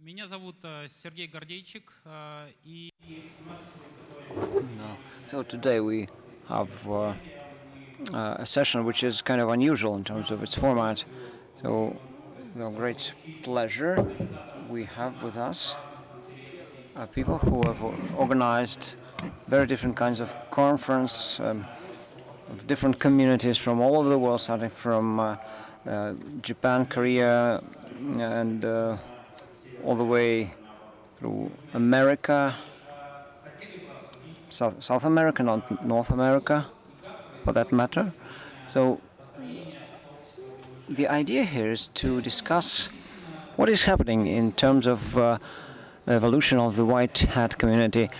Меня зовут Сергей Гордейчик, и So today we have a session which is kind of unusual in terms of its format. So, with great pleasure, we have with us people who have organized very different kinds of conference of different communities from all over the world, starting from Japan, Korea, and all the way through America, South America, not North America, for that matter. So the idea here is to discuss what is happening in terms of evolution of the white hat community.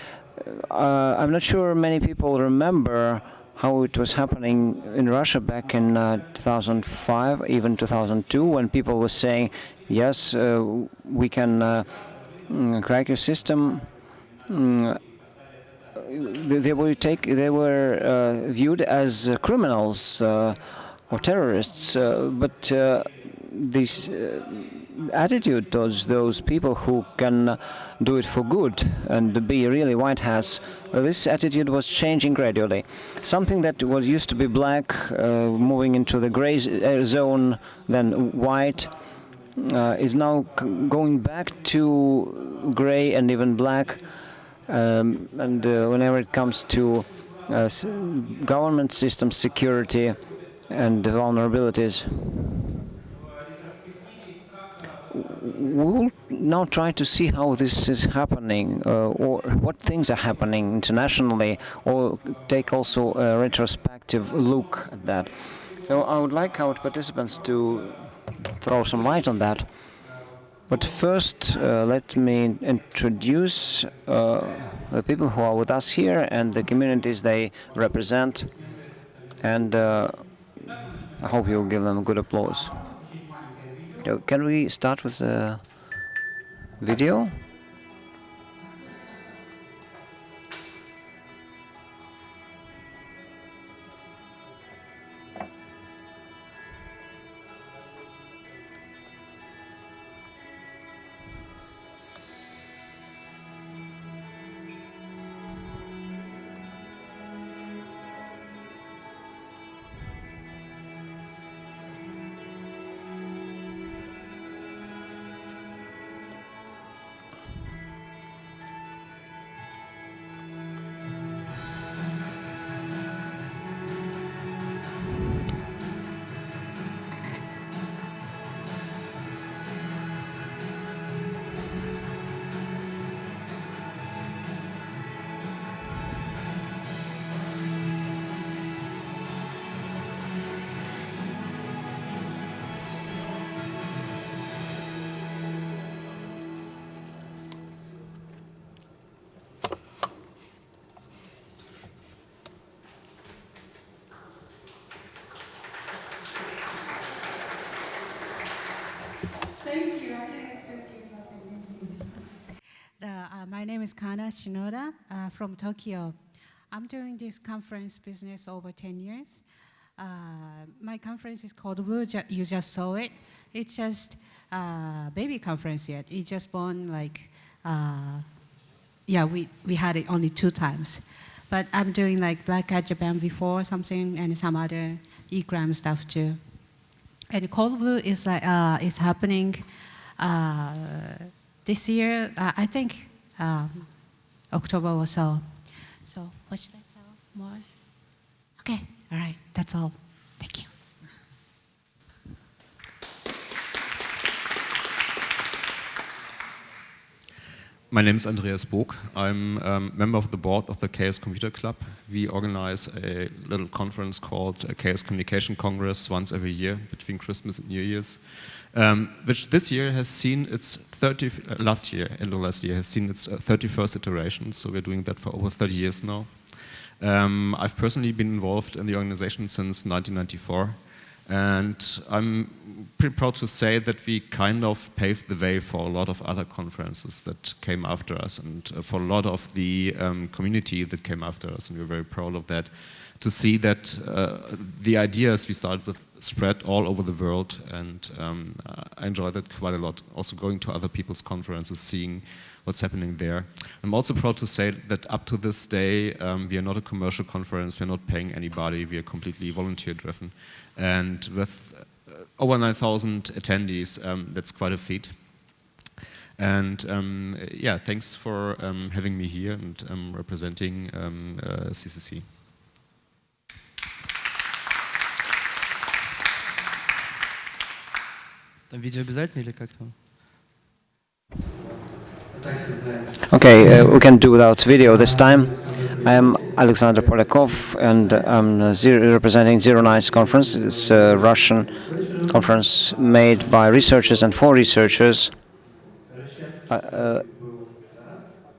I'm not sure many people remember how it was happening in Russia back in 2005, even 2002, when people were saying, yes, we can crack your system. They were viewed as criminals or terrorists, but this attitude towards those people who can do it for good and be really white hats, this attitude was changing gradually. Something that was used to be black, moving into the gray zone, then white, is now going back to gray and even black. And whenever it comes to government system security and vulnerabilities, we'll now try to see how this is happening, or what things are happening internationally, or take also a retrospective look at that. So I would like our participants to throw some light on that. But first, let me introduce the people who are with us here and the communities they represent, and I hope you'll give them a good applause. Can we start with the video? Thank you. I didn't expect you to my name is Kana Shinoda from Tokyo. I'm doing this conference business over 10 years. My conference is called Blue. You just saw it. It's just baby conference yet. It's just born like, we had it only 2 times. But I'm doing like Black Hat Japan before something and some other e-gram stuff too. And Cold Blue is like is happening this year. I think October or so. So what should I tell more? Okay, all right, that's all. Thank you. My name is Andreas Bog. I'm a member of the board of the Chaos Computer Club. We organize a little conference called Chaos Communication Congress once every year between Christmas and New Year's, which this year has seen its last year has seen its 31st iteration. So we're doing that for over 30 years now. I've personally been involved in the organization since 1994. And I'm pretty proud to say that we kind of paved the way for a lot of other conferences that came after us, and for a lot of the community that came after us, and we're very proud of that. To see that the ideas we started with spread all over the world, and I enjoy that quite a lot. Also going to other people's conferences, seeing what's happening there. I'm also proud to say that up to this day, we are not a commercial conference, we're not paying anybody, we are completely volunteer-driven. And with over 9,000 attendees, that's quite a feat. And yeah, thanks for having me here and representing CCC. Там видео обязательно или как там? Okay, we can do without video this time. I am Alexander Polakov, and I'm representing Zero Nights Conference. It's a Russian conference made by researchers and for researchers.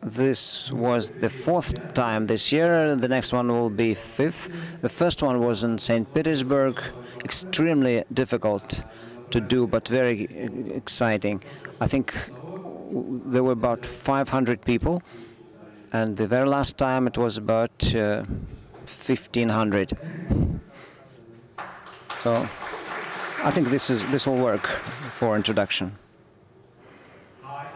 This was the 4th time this year. The next one will be 5th. The first one was in St. Petersburg. Extremely difficult to do, but very exciting. I think there were about 500 people, and the very last time it was about 1,500. So I think this will work for introduction. Hi,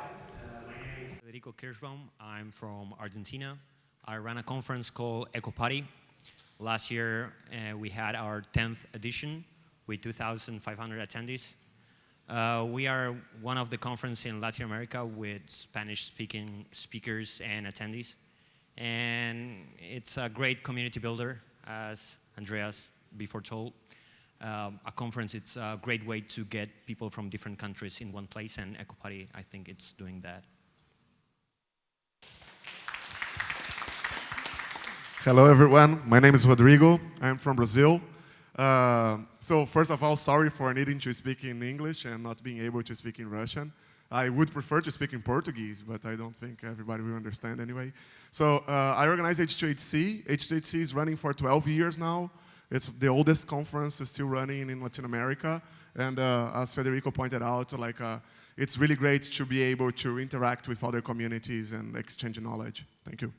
my name is Federico Kirschbaum. I'm from Argentina. I ran a conference called Eco Party. Last year we had our 10th edition with 2,500 attendees. We are one of the conferences in Latin America with Spanish-speaking speakers and attendees. And it's a great community builder, as Andreas before told. A conference, it's a great way to get people from different countries in one place, and Eco Party, I think it's doing that. Hello everyone, my name is Rodrigo, I'm from Brazil. So first of all, sorry for needing to speak in English and not being able to speak in Russian. I would prefer to speak in Portuguese, but I don't think everybody will understand anyway. So I organize H2HC. H2HC is running for 12 years now. It's the oldest conference still running in Latin America. And as Federico pointed out, it's really great to be able to interact with other communities and exchange knowledge. Thank you.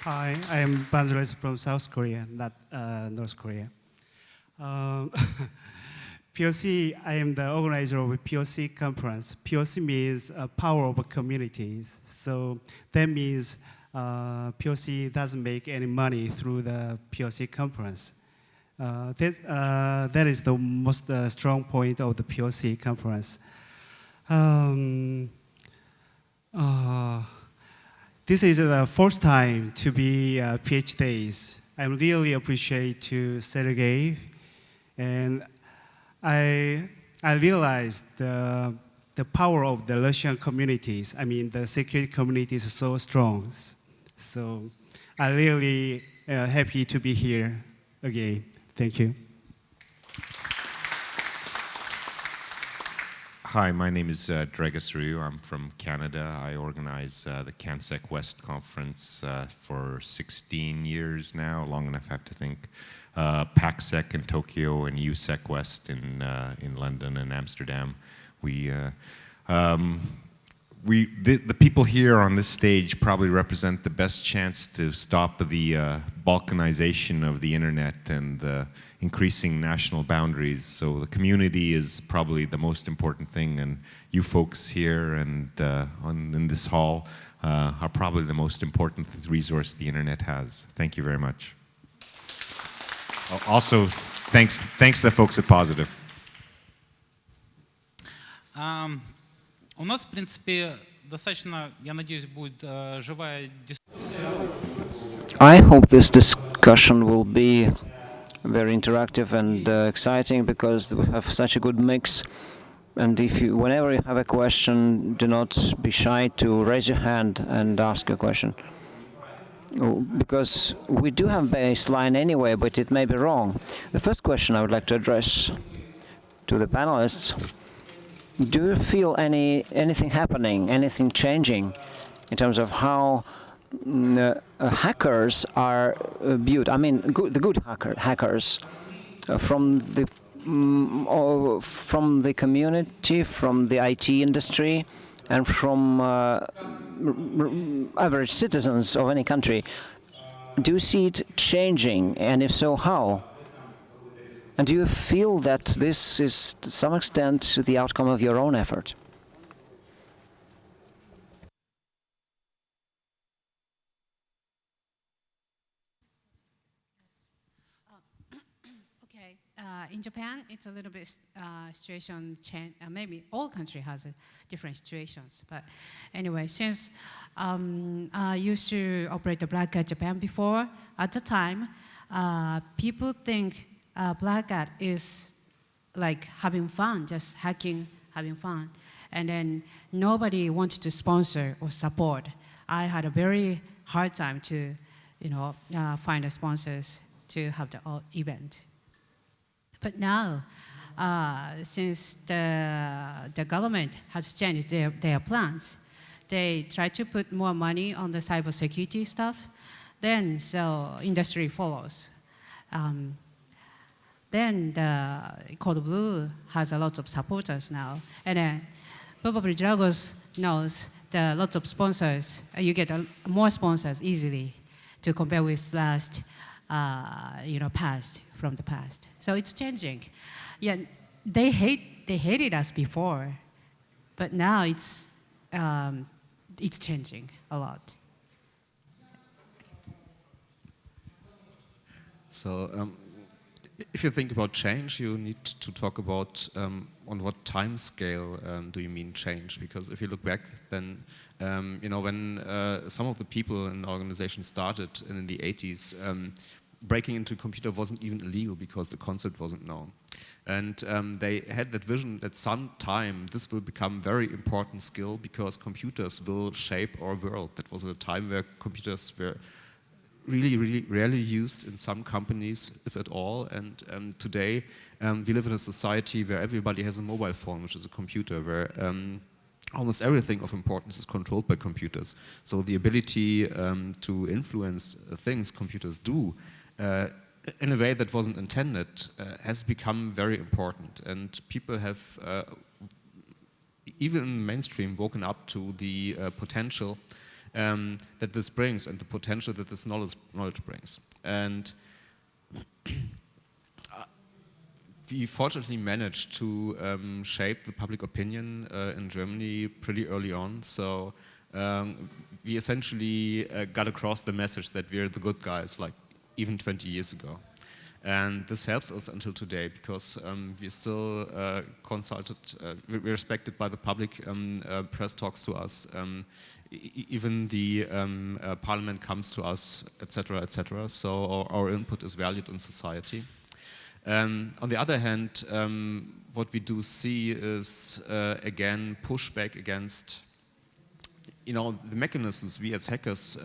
Hi, I am Banderas from South Korea, not North Korea. POC, I am the organizer of a POC conference. POC means power of communities. So that means POC doesn't make any money through the POC conference. That is the most strong point of the POC conference. This is the first time to be PH Days. I really appreciate to Sergey, and I realized the power of the Russian communities. I mean, the security community is so strong. So I'm really happy to be here again. Thank you. Hi, my name is Dregas Ryu. I'm from Canada. I organize the CanSec West conference for 16 years now, long enough I have to think. PACSec in Tokyo and USEC West in London and Amsterdam. The people here on this stage probably represent the best chance to stop the balkanization of the internet and the increasing national boundaries. So the community is probably the most important thing, and you folks here and in this hall are probably the most important resource the internet has. Thank you very much. Also, thanks to the folks at Positive. У нас, в принципе, достаточно, я надеюсь, будет живая дискуссия. I hope this discussion will be very interactive and exciting, because we have such a good mix. And whenever you have a question, do not be shy to raise your hand and ask a question. Because we do have baseline anyway, but it may be wrong. The first question I would like to address to the panelists: do you feel anything happening, anything changing in terms of how hackers are viewed? I mean, the good hackers from the community, from the IT industry, and from average citizens of any country. Do you see it changing, and if so, how? And do you feel that this is, to some extent, the outcome of your own effort? Okay, in Japan, it's a little bit situation change. Maybe all country has different situations, but anyway, since I used to operate the Black Hat Japan before, at the time, people think Black Hat is like having fun, just hacking, having fun, and then nobody wants to sponsor or support. I had a very hard time to, find the sponsors to have the event. But now, since the government has changed their plans, they try to put more money on the cybersecurity stuff, then so industry follows. Then the Code Blue has a lot of supporters now, and then probably Dragos knows there are lots of sponsors. You get more sponsors easily to compare with last, past. From the past. So it's changing. Yeah, they hated us before, but now it's changing a lot. So if you think about change, you need to talk about on what time scale do you mean change? Because if you look back, then when some of the people in the organization started in the 80s, breaking into a computer wasn't even illegal because the concept wasn't known. And they had that vision that sometime this will become very important skill because computers will shape our world. That was a time where computers were really, really rarely used in some companies, if at all. And today we live in a society where everybody has a mobile phone, which is a computer, where almost everything of importance is controlled by computers. So the ability to influence things computers do in a way that wasn't intended has become very important, and people have even in the mainstream woken up to the potential that this brings and the potential that this knowledge brings. And we fortunately managed to shape the public opinion in Germany pretty early on. So we essentially got across the message that we're the good guys, like even 20 years ago. And this helps us until today because we're still consulted, we're respected by the public, press talks to us, even the parliament comes to us, etc., etc. So our input is valued in society. On the other hand, what we do see is, again, pushback against, the mechanisms we as hackers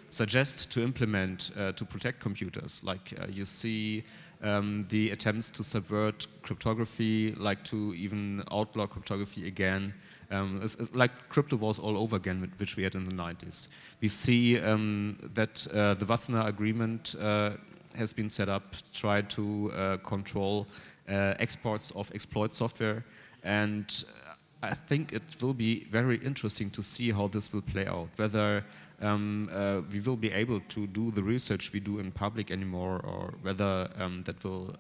suggest to implement to protect computers. Like you see the attempts to subvert cryptography, like to even outlaw cryptography again. It's like crypto wars all over again, which we had in the 90s. We see that the Wassenaar Agreement has been set up to try to control exports of exploit software, and I think it will be very interesting to see how this will play out, whether we will be able to do the research we do in public anymore, or whether that will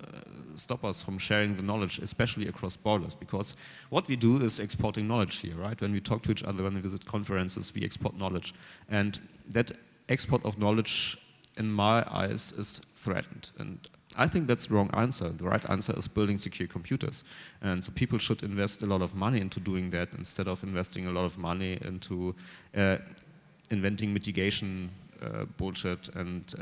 stop us from sharing the knowledge, especially across borders. Because what we do is exporting knowledge here, right? When we talk to each other, when we visit conferences, we export knowledge. And that export of knowledge, in my eyes, is threatened. And I think that's the wrong answer. The right answer is building secure computers. And so people should invest a lot of money into doing that instead of investing a lot of money into inventing mitigation bullshit and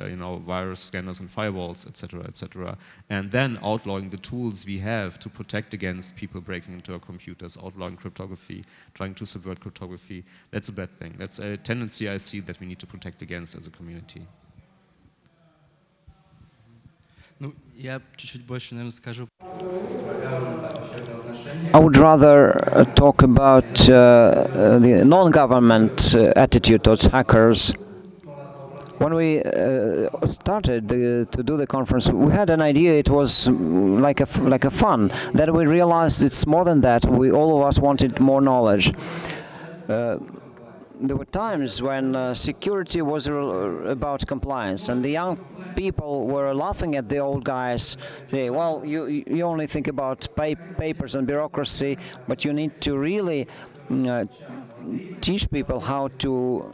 virus scanners and firewalls, etc., etc., and then outlawing the tools we have to protect against people breaking into our computers, outlawing cryptography, trying to subvert cryptography. That's a bad thing. That's a tendency I see that we need to protect against as a community. Ну, я чуть-чуть больше, наверное, скажу. I would rather talk about the non-government attitude towards hackers. When we started to do the conference, we had an idea. It was like a fun. Then we realized it's more than that. All of us wanted more knowledge. there were times when security was about compliance, and the young people were laughing at the old guys, saying, well, you only think about papers and bureaucracy, but you need to really teach people how to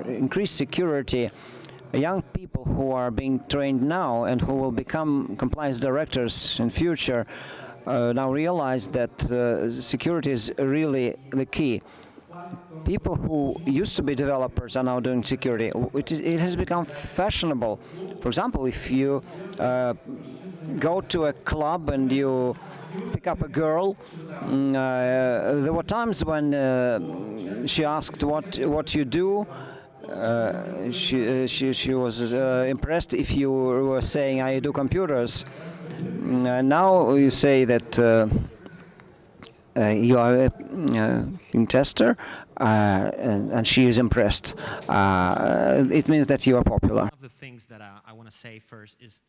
increase security. Young people who are being trained now and who will become compliance directors in future now realize that security is really the key. People who used to be developers are now doing security. It has become fashionable. For example, if you go to a club and you pick up a girl, there were times when she asked what you do. She was impressed if you were saying I do computers. Now you say that you are a tester, and she is impressed. It means that you are popular. One of the things that I want to say first is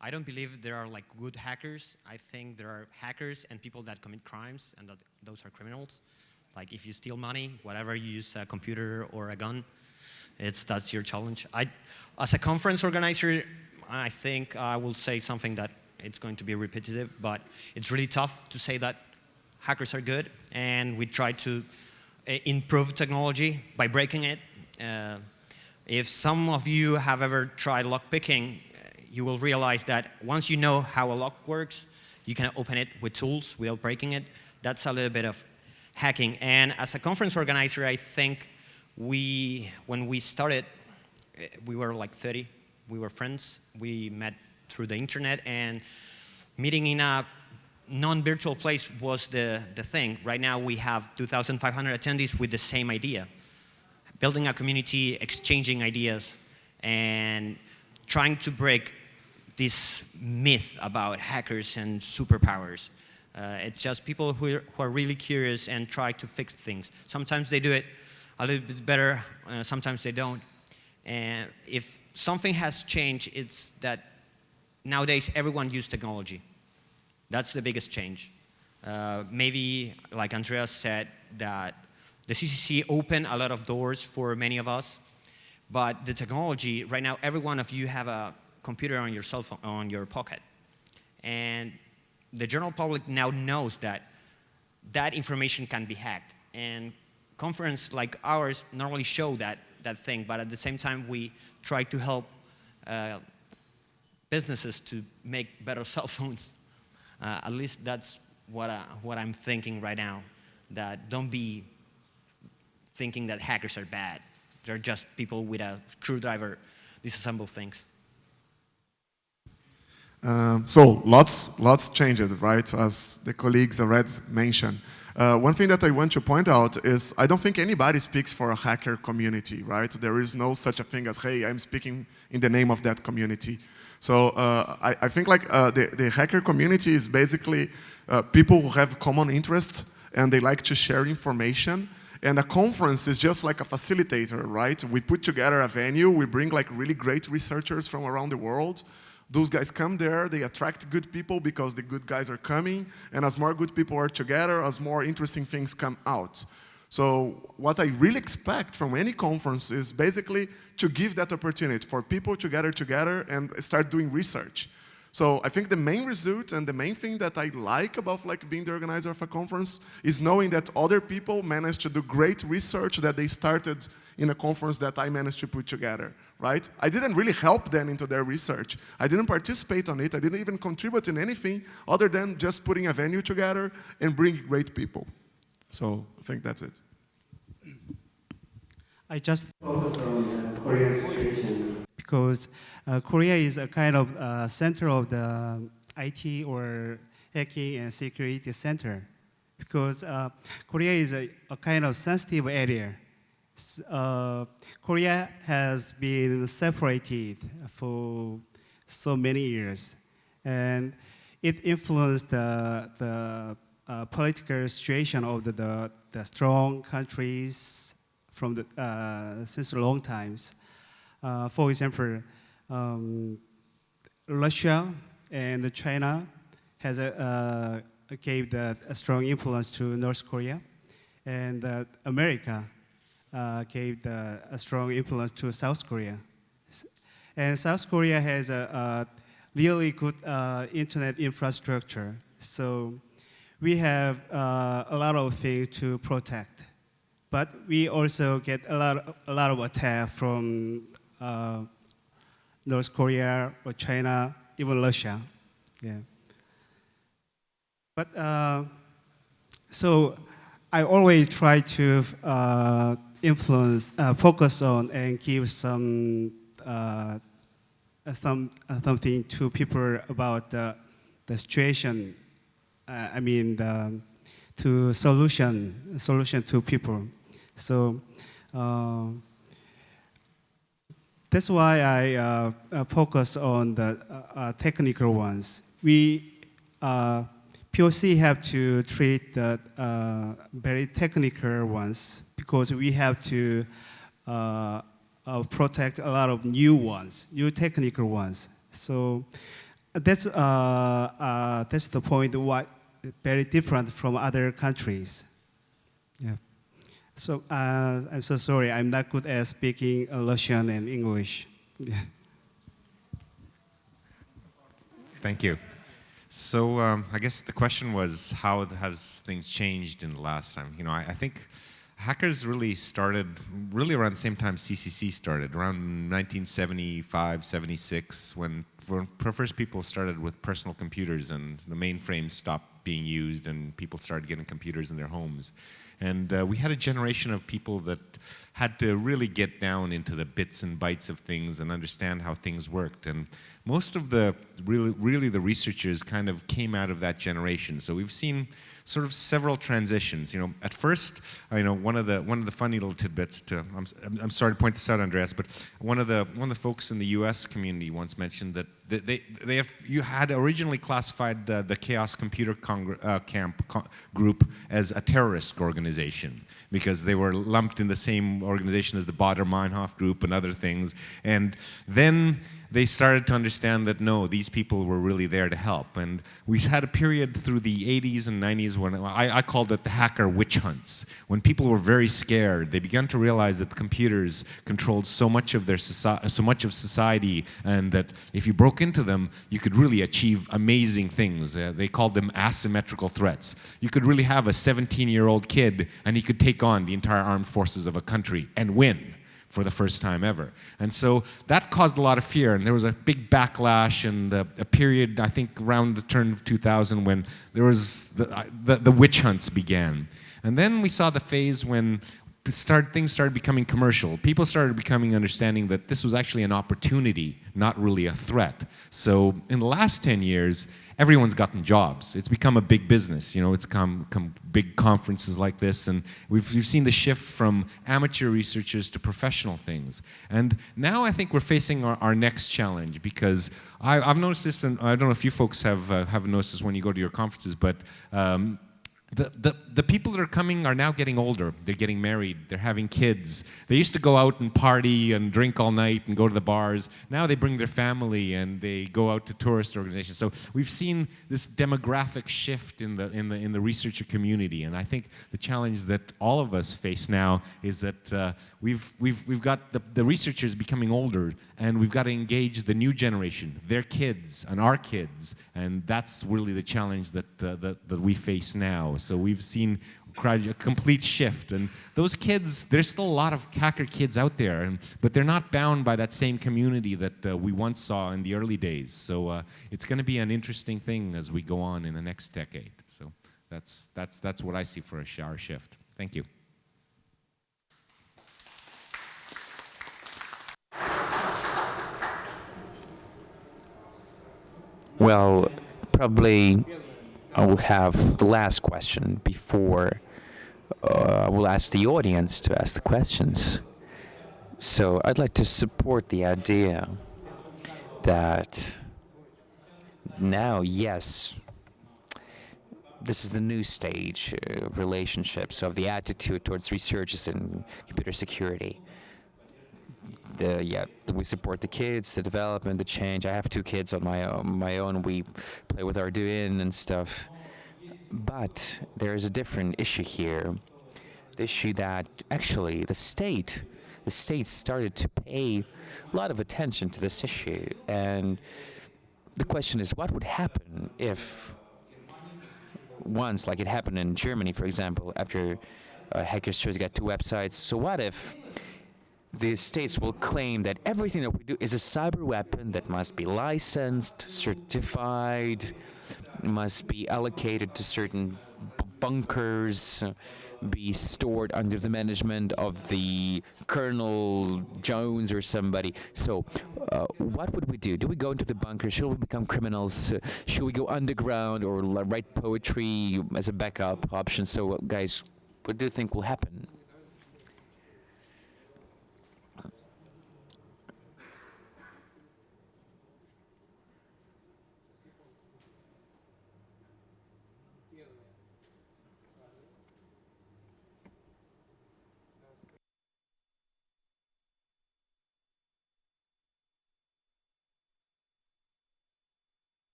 I don't believe there are like good hackers. I think there are hackers and people that commit crimes, and those are criminals. Like if you steal money, whatever, you use a computer or a gun, that's your challenge. As a conference organizer, I think I will say something that it's going to be repetitive, but it's really tough to say that hackers are good, and we try to improve technology by breaking it. If some of you have ever tried lockpicking, you will realize that once you know how a lock works, you can open it with tools without breaking it. That's a little bit of hacking. And as a conference organizer, I think when we started, we were like 30. We were friends. We met through the internet, and meeting in a non-virtual place was the thing. Right now we have 2,500 attendees with the same idea. Building a community, exchanging ideas, and trying to break this myth about hackers and superpowers. It's just people who are really curious and try to fix things. Sometimes they do it a little bit better, sometimes they don't. And if something has changed, it's that nowadays everyone uses technology. That's the biggest change. Maybe, like Andreas said, that the CCC opened a lot of doors for many of us, but the technology, right now, every one of you have a computer on your cell phone, on your pocket. And the general public now knows that that information can be hacked. And conferences like ours not only show that thing, but at the same time, we try to help businesses to make better cell phones. At least that's what I'm thinking right now, that don't be thinking that hackers are bad. They're just people with a screwdriver disassemble things. So lots changed, right? As the colleagues already mentioned. One thing that I want to point out is I don't think anybody speaks for a hacker community, right? There is no such a thing as, hey, I'm speaking in the name of that community. So I think like the hacker community is basically people who have common interests and they like to share information. And a conference is just like a facilitator, right? We put together a venue, we bring like really great researchers from around the world. Those guys come there, they attract good people because the good guys are coming, and as more good people are together, as more interesting things come out. So what I really expect from any conference is basically to give that opportunity for people to gather together and start doing research. So I think the main result and the main thing that I like about like being the organizer of a conference is knowing that other people managed to do great research that they started in a conference that I managed to put together, right? I didn't really help them into their research. I didn't participate on it. I didn't even contribute in anything other than just putting a venue together and bringing great people. So I think that's it. I just focus on Korean situation because Korea is a kind of center of the IT or hacking and security center, because Korea is a kind of sensitive area. Korea has been separated for so many years, and it influenced the political situation of the strong countries from since a long times. For example, Russia and China has gave a strong influence to North Korea, And America gave a strong influence to South Korea. And South Korea has a really good internet infrastructure. So we have a lot of things to protect. But we also get a lot of attack from North Korea or China, even Russia. Yeah. But so I always try to focus on and give something to people about the situation. To solution to people. So that's why I focus on the technical ones. We POC have to treat the very technical ones because we have to protect a lot of new ones, new technical ones. So that's the point why very different from other countries. Yeah. So I'm so sorry, I'm not good at speaking Russian and English. Yeah. Thank you. So I guess the question was, how has things changed in the last time? I think hackers really started around the same time CCC started, around 1975, 76, when first people started with personal computers and the mainframes stopped being used and people started getting computers in their homes. And we had a generation of people that had to really get down into the bits and bytes of things and understand how things worked. And most of the really the researchers kind of came out of that generation. So we've seen sort of several transitions. At first, one of the funny little tidbits to I'm sorry to point this out, Andreas, but one of the folks in the U.S. community once mentioned that you had originally classified the Chaos Computer Group as a terrorist organization because they were lumped in the same organization as the Baader-Meinhof Group and other things, and then they started to understand that no, these people were really there to help. And we had a period through the 80s and 90s when I called it the hacker witch hunts. When people were very scared, they began to realize that the computers controlled so much of society, and that if you broke into them, you could really achieve amazing things. They called them asymmetrical threats. You could really have a 17-year-old kid, and he could take on the entire armed forces of a country and win for the first time ever. And so that caused a lot of fear, and there was a big backlash and a period, I think, around the turn of 2000 when there was the witch hunts began. And then we saw the phase when things started becoming commercial. People started understanding that this was actually an opportunity, not really a threat. So in the last 10 years, everyone's gotten jobs. It's become a big business. It's come big conferences like this, and we've seen the shift from amateur researchers to professional things. And now I think we're facing our next challenge, because I've noticed this, and I don't know if you folks have noticed this when you go to your conferences, but the people that are coming are now getting older. They're getting married. They're having kids. They used to go out and party and drink all night and go to the bars. Now they bring their family and they go out to tourist organizations. So we've seen this demographic shift in the researcher community. And I think the challenge that all of us face now is that we've got the researchers becoming older, and we've got to engage the new generation, their kids and our kids. And that's really the challenge that we face now. So we've seen a complete shift, and those kids, there's still a lot of hacker kids out there, but they're not bound by that same community that we once saw in the early days. So it's going to be an interesting thing as we go on in the next decade. So that's what I see for our shift. Thank you. Well, probably I will have the last question before I will ask the audience to ask the questions. So I'd like to support the idea that now, yes, this is the new stage of relationships, of the attitude towards researchers in computer security. We support the kids, the development, the change. I have 2 kids on my own. We play with Arduino and stuff. But there is a different issue here. the issue that actually the state started to pay a lot of attention to this issue. And the question is, what would happen if once, like it happened in Germany, for example, after hackers tried to get 2 websites. So what if the states will claim that everything that we do is a cyber weapon that must be licensed, certified, must be allocated to certain bunkers, be stored under the management of the Colonel Jones or somebody. So what would we do? Do we go into the bunker? Should we become criminals? Should we go underground or write poetry as a backup option? So guys, what do you think will happen?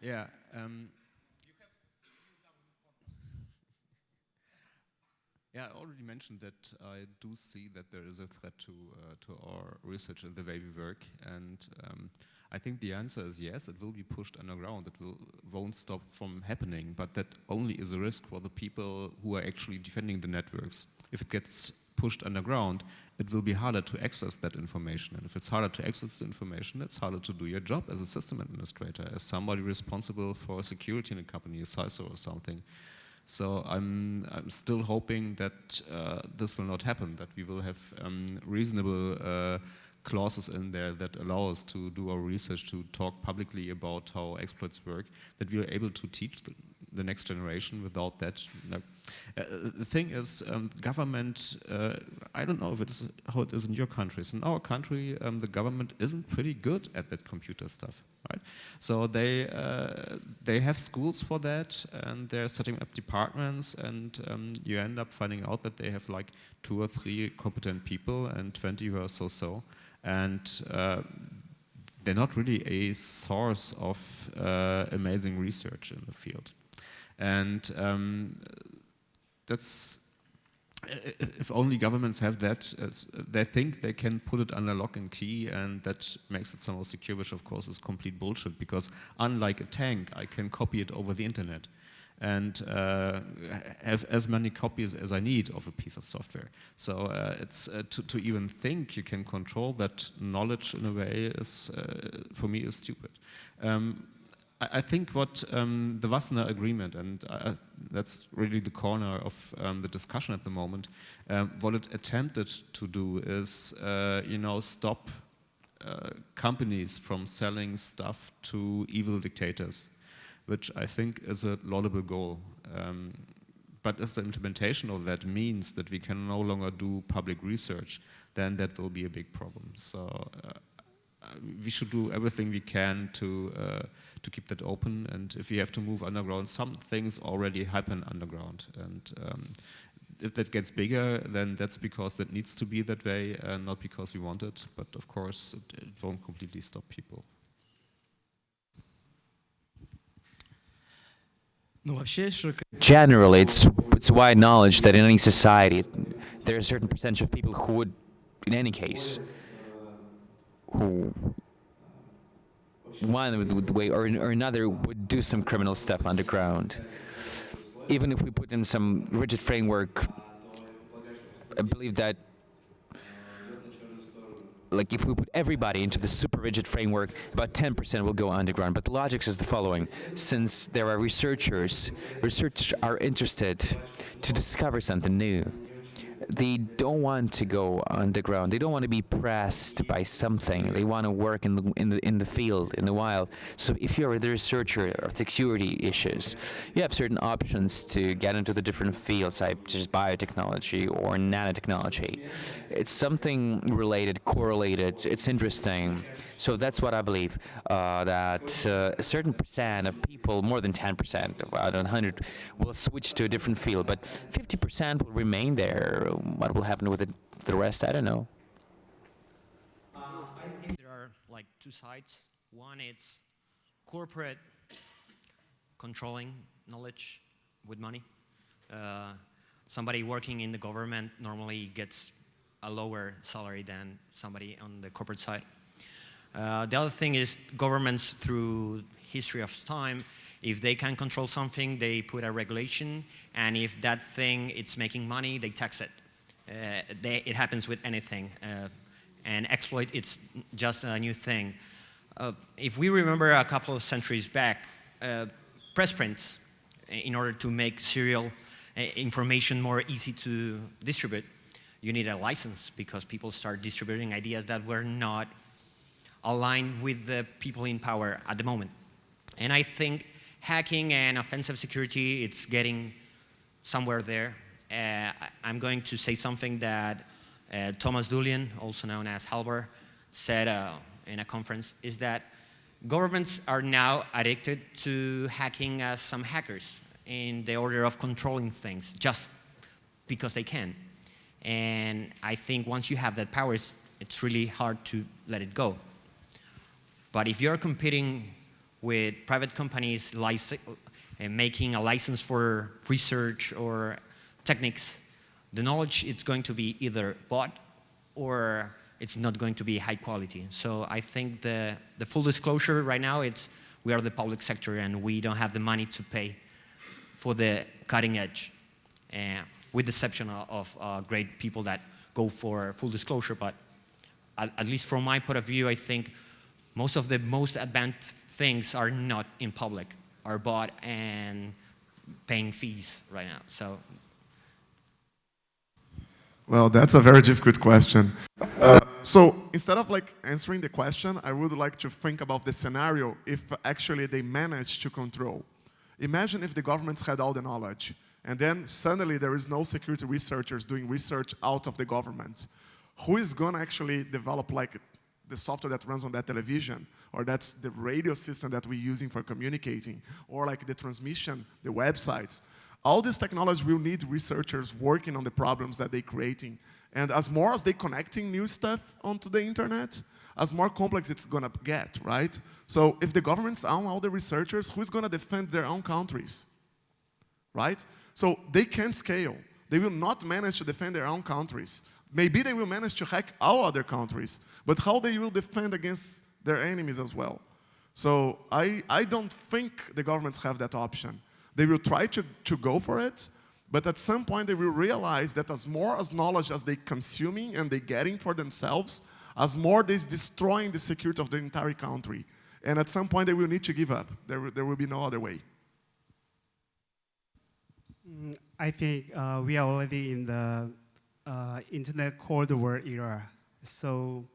Yeah. Yeah, I already mentioned that I do see that there is a threat to our research and the way we work, and I think the answer is yes. It will be pushed underground. It won't stop from happening, but that only is a risk for the people who are actually defending the networks. If it gets pushed underground, it will be harder to access that information, and if it's harder to access the information, it's harder to do your job as a system administrator, as somebody responsible for security in a company, a CISO or something. So I'm still hoping that this will not happen, that we will have reasonable clauses in there that allow us to do our research, to talk publicly about how exploits work, that we are able to teach the next generation without that. The thing is, government, I don't know if it is how it is in your countries. In our country, the government isn't pretty good at that computer stuff, right? So they have schools for that, and they're setting up departments, and you end up finding out that they have like 2 or 3 competent people and 20 who are so-so. And they're not really a source of amazing research in the field. And that's, if only governments have that, they think they can put it under lock and key, and that makes it somehow secure, which of course is complete bullshit, because unlike a tank, I can copy it over the internet and have as many copies as I need of a piece of software. So it's to even think you can control that knowledge in a way is, for me, is stupid. I think what the Wassenaar Agreement, and that's really the corner of the discussion at the moment, what it attempted to do is, stop companies from selling stuff to evil dictators, which I think is a laudable goal. But if the implementation of that means that we can no longer do public research, then that will be a big problem. So we should do everything we can to keep that open, and if we have to move underground, some things already happen underground, and if that gets bigger, then that's because that needs to be that way, not because we want it, but of course it won't completely stop people. Generally, it's wide knowledge that in any society, there are a certain percentage of people who would, in any case, who one way or another would do some criminal stuff underground. Even if we put in some rigid framework, I believe that, like, if we put everybody into the super rigid framework, about 10% will go underground. But the logic is the following: since there are researchers are interested to discover something new, they don't want to go underground. They don't want to be pressed by something. They want to work in the field, in the wild. So if you're the researcher of security issues, you have certain options to get into the different fields, such as biotechnology or nanotechnology. It's something related, correlated. It's interesting. So that's what I believe, that a certain percent of people, more than 10%, out of 100, will switch to a different field, but 50% will remain there, what will happen with the rest, I don't know. I think there are like two sides. One, it's corporate controlling knowledge with money. Somebody working in the government normally gets a lower salary than somebody on the corporate side. The other thing is governments, through history of time, if they can control something, they put a regulation, and if that thing it's making money, they tax it. It happens with anything, and exploit, it's just a new thing. If we remember a couple of centuries back, press prints, in order to make serial information more easy to distribute, you need a license because people start distributing ideas that were not aligned with the people in power at the moment. And I think hacking and offensive security, it's getting somewhere there. I'm going to say something that Thomas Dulien, also known as Halber, said in a conference, is that governments are now addicted to hacking as some hackers in the order of controlling things just because they can. And I think once you have that power, it's really hard to let it go. But if you're competing with private companies making a license for research or techniques, the knowledge it's going to be either bought or it's not going to be high quality. So I think the full disclosure right now, we are the public sector and we don't have the money to pay for the cutting edge, with the exception of great people that go for full disclosure. But at least from my point of view, I think most of the most advanced things are not in public, are bought and paying fees right now. So. Well, that's a very difficult question. So instead of like answering the question, I would like to think about the scenario if actually they managed to control. Imagine if the governments had all the knowledge, and then suddenly there is no security researchers doing research out of the government. Who is going to actually develop like the software that runs on that television, or that's the radio system that we're using for communicating, or like the transmission, the websites? All this technology will need researchers working on the problems that they're creating. And as more as they're connecting new stuff onto the internet, as more complex it's going to get, right? So if the governments own all the researchers, who's going to defend their own countries, right? So they can't scale. They will not manage to defend their own countries. Maybe they will manage to hack all other countries, but how they will defend against their enemies as well? So I don't think the governments have that option. They will try to go for it, but at some point they will realize that as more as knowledge as they're consuming and they're getting for themselves, as more they're destroying the security of the entire country. And at some point they will need to give up. There will be no other way. I think we are already in the internet Cold War era. So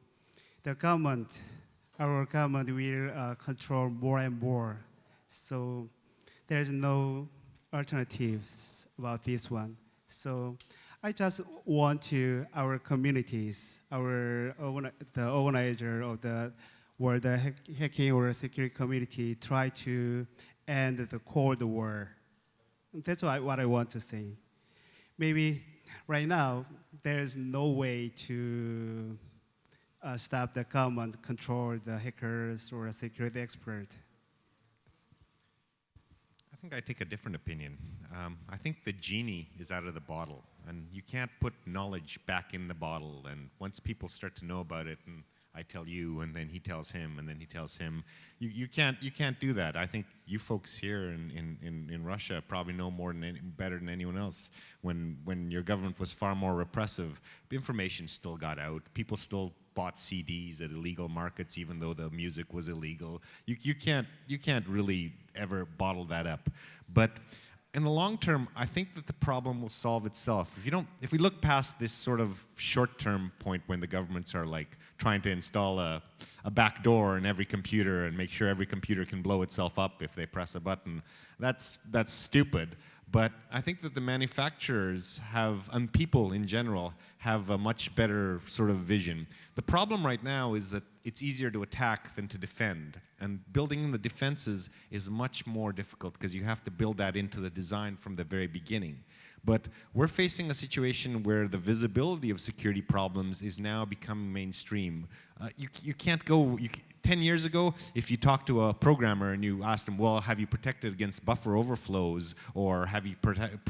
the government, our government will control more and more. So there's no alternatives about this one. So I just want to our communities, the organizer of the world hacking or security community try to end the Cold War. That's what I want to say. Maybe right now there's no way to stop the government control the hackers or a security expert. I think I take a different opinion. I think the genie is out of the bottle, and you can't put knowledge back in the bottle. And once people start to know about it, and I tell you, and then he tells him, and then he tells him, you can't do that. I think you folks here in Russia probably know better than anyone else. When your government was far more repressive, the information still got out. People still bought CDs at illegal markets, even though the music was illegal. You can't really ever bottle that up. But in the long term, I think that the problem will solve itself. If we look past this sort of short-term point when the governments are like trying to install a backdoor in every computer and make sure every computer can blow itself up if they press a button, that's stupid. But I think that the manufacturers and people in general have a much better sort of vision. The problem right now is that it's easier to attack than to defend. And building the defenses is much more difficult because you have to build that into the design from the very beginning. But we're facing a situation where the visibility of security problems is now becoming mainstream. You can't go, 10 years ago, if you talk to a programmer and you ask them, well, have you protected against buffer overflows, or have you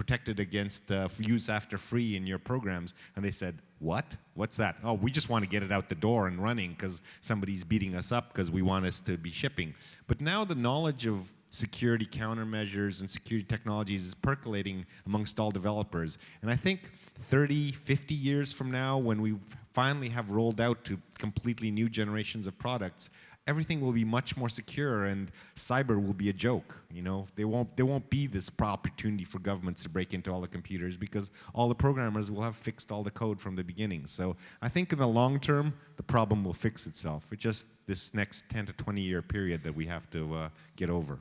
protected against use after free in your programs? And they said, what? What's that? Oh, we just want to get it out the door and running because somebody's beating us up because we want us to be shipping. But now the knowledge of security countermeasures and security technologies is percolating amongst all developers. And I think 30, 50 years from now, when we finally have rolled out to completely new generations of products, everything will be much more secure and cyber will be a joke. You know, there won't be this opportunity for governments to break into all the computers because all the programmers will have fixed all the code from the beginning. So I think in the long term, the problem will fix itself. It's just this next 10 to 20 year period that we have to get over.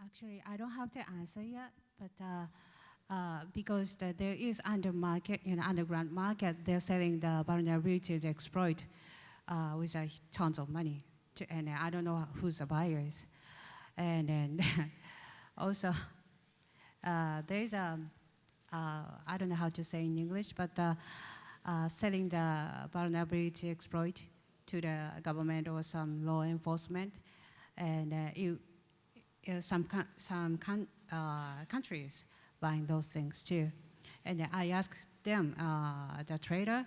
Actually, I don't have the answer yet, but because there is underground market, they're selling the vulnerabilities exploit with tons of money, and I don't know who's the buyers. And then also, there is a, I don't know how to say in English, but selling the vulnerability exploit to the government or some law enforcement, and some countries buying those things too. And I asked them, the trader,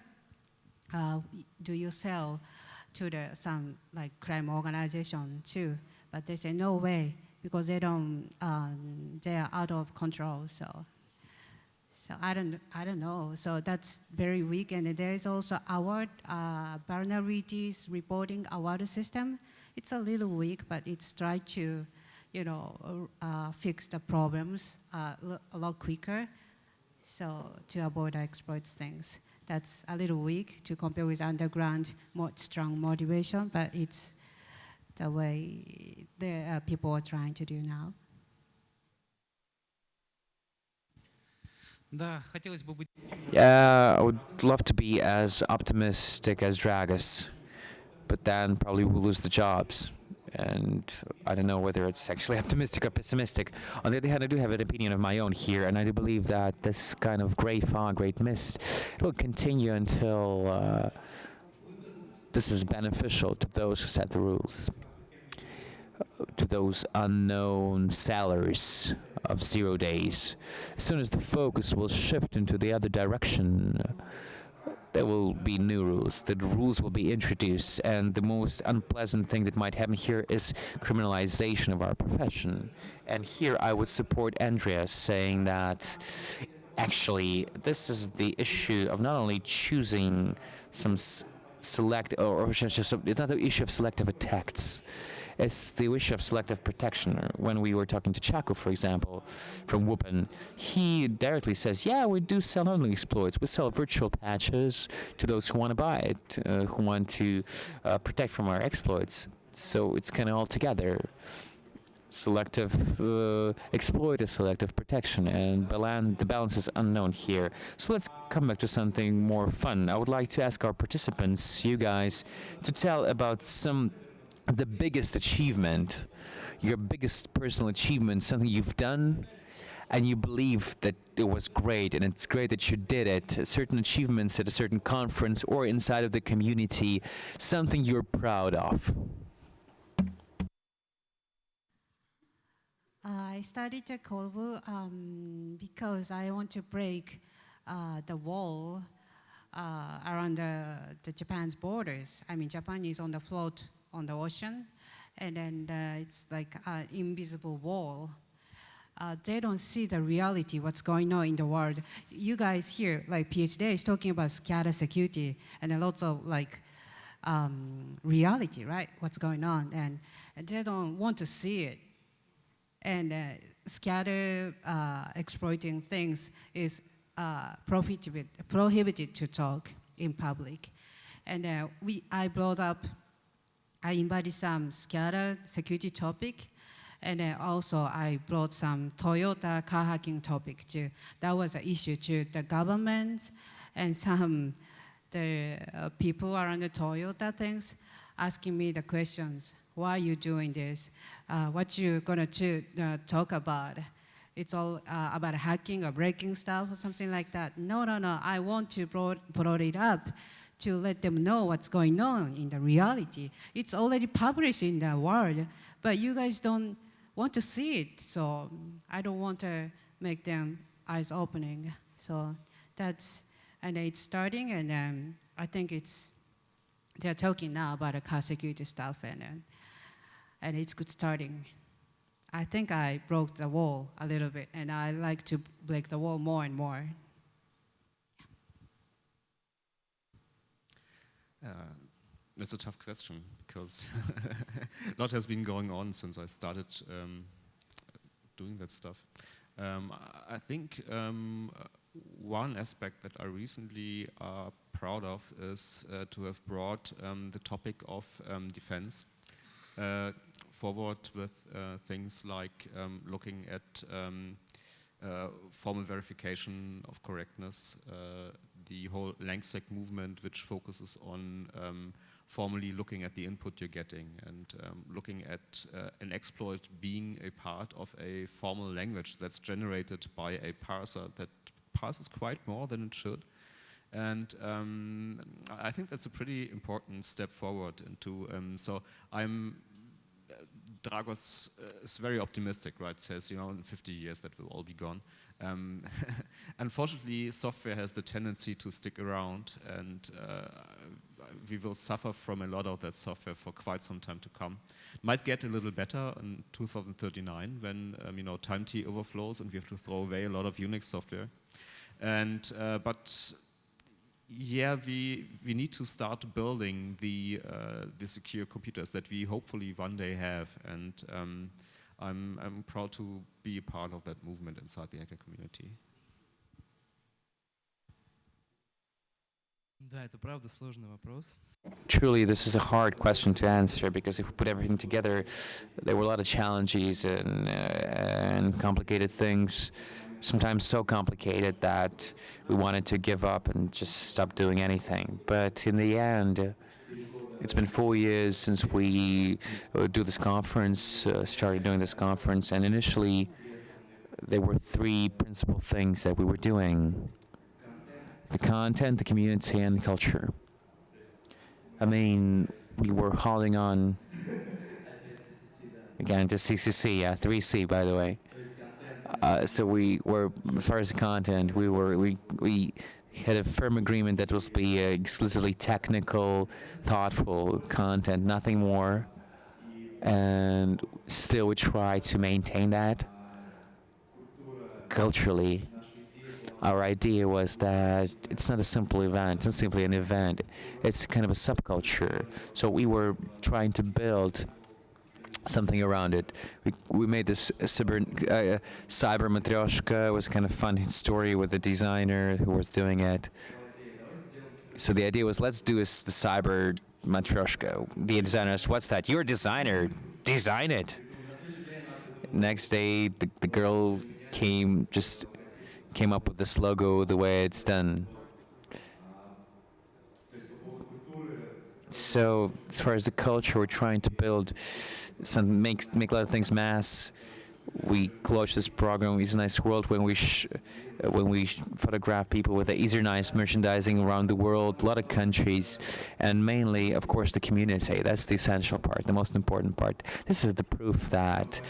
do you sell to some like crime organization too? But they say no way because they don't. They are out of control. So I don't know. So that's very weak. And there is also award vulnerabilities reporting award system. It's a little weak, but it's tried to, fix the problems a lot quicker, so to avoid exploits things. That's a little weak to compare with underground, more strong motivation, but it's the way the people are trying to do now. Yeah, I would love to be as optimistic as Dragus, but then probably we'll lose the jobs. And I don't know whether it's actually optimistic or pessimistic. On the other hand, I do have an opinion of my own here, and I do believe that this kind of gray fog, great mist, it will continue until this is beneficial to those who set the rules, to those unknown sellers of 0 days. As soon as the focus will shift into the other direction, there will be new rules. The rules will be introduced, and the most unpleasant thing that might happen here is criminalization of our profession. And here I would support Andreas saying that actually this is the issue of not only choosing some select, or it's not the issue of selective attacks. It's the issue of selective protection. When we were talking to Chaco, for example, from Wupen, he directly says, yeah, we do sell not only exploits, we sell virtual patches to those who want to buy it, who want to protect from our exploits. So it's kind of all together. Selective exploit is selective protection, and the balance is unknown here. So let's come back to something more fun. I would like to ask our participants, you guys, to tell about the biggest achievement, your biggest personal achievement, something you've done and you believe that it was great, and it's great that you did it, certain achievements at a certain conference or inside of the community, something you're proud of. I started the Kobu because I want to break the wall around the Japan's borders. I mean, Japan is on the float on the ocean, and then it's like an invisible wall. They don't see the reality, what's going on in the world. You guys here, like PhD, is talking about scatter security and lots of like reality, right? What's going on, and they don't want to see it. And scatter exploiting things is prohibited to talk in public. And I brought up I invited some SCADA security topic, and then also I brought some Toyota car hacking topic too. That was an issue to the government and some the people around the Toyota things asking me the questions. Why are you doing this? What you gonna talk about? It's all about hacking or breaking stuff or something like that. No. I want to brought it up to let them know what's going on in the reality. It's already published in the world, but you guys don't want to see it. So I don't want to make them eyes opening. So that's, and it's starting, and I think they're talking now about the car security stuff, and it's good starting. I think I broke the wall a little bit, and I like to break the wall more and more. That's a tough question because a lot has been going on since I started doing that stuff. I think one aspect that I recently are proud of is to have brought the topic of defense forward with things like looking at formal verification of correctness, the whole LangSec movement, which focuses on formally looking at the input you're getting and looking at an exploit being a part of a formal language that's generated by a parser that parses quite more than it should. And I think that's a pretty important step forward into, so Dragos is very optimistic, right? Says, in 50 years that will all be gone. Unfortunately, software has the tendency to stick around, and we will suffer from a lot of that software for quite some time to come. Might get a little better in 2039 when time T overflows and we have to throw away a lot of Unix software. And but yeah, we need to start building the secure computers that we hopefully one day have, and I'm proud to be a part of that movement inside the hacker community. Да, это правда сложный вопрос. Truly, this is a hard question to answer because if we put everything together, there were a lot of challenges and complicated things, sometimes so complicated that we wanted to give up and just stop doing anything. But in the end, it's been 4 years since we do this conference, started doing this conference, and initially there were 3 principal things that we were doing: the content, the community, and the culture. I mean, we were holding on, again, to CCC, 3C, by the way. So we were, as far as the content, we had a firm agreement that was be exclusively technical, thoughtful content, nothing more. And still we try to maintain that. Culturally, our idea was that it's not a simple event, it's not simply an event, it's kind of a subculture. So we were trying to build something around it. We made this cyber Matryoshka. It was kind of fun story with the designer who was doing it. So the idea was, let's do the cyber Matryoshka. The designer asked, what's that? You're a designer, design it. Next day, the girl came up with this logo the way it's done. So as far as the culture, we're trying to build make a lot of things mass. We launched this program, Easy Nice World, when we photograph people with the Easy Nice merchandising around the world, a lot of countries, and mainly, of course, the community. That's the essential part, the most important part. This is the proof that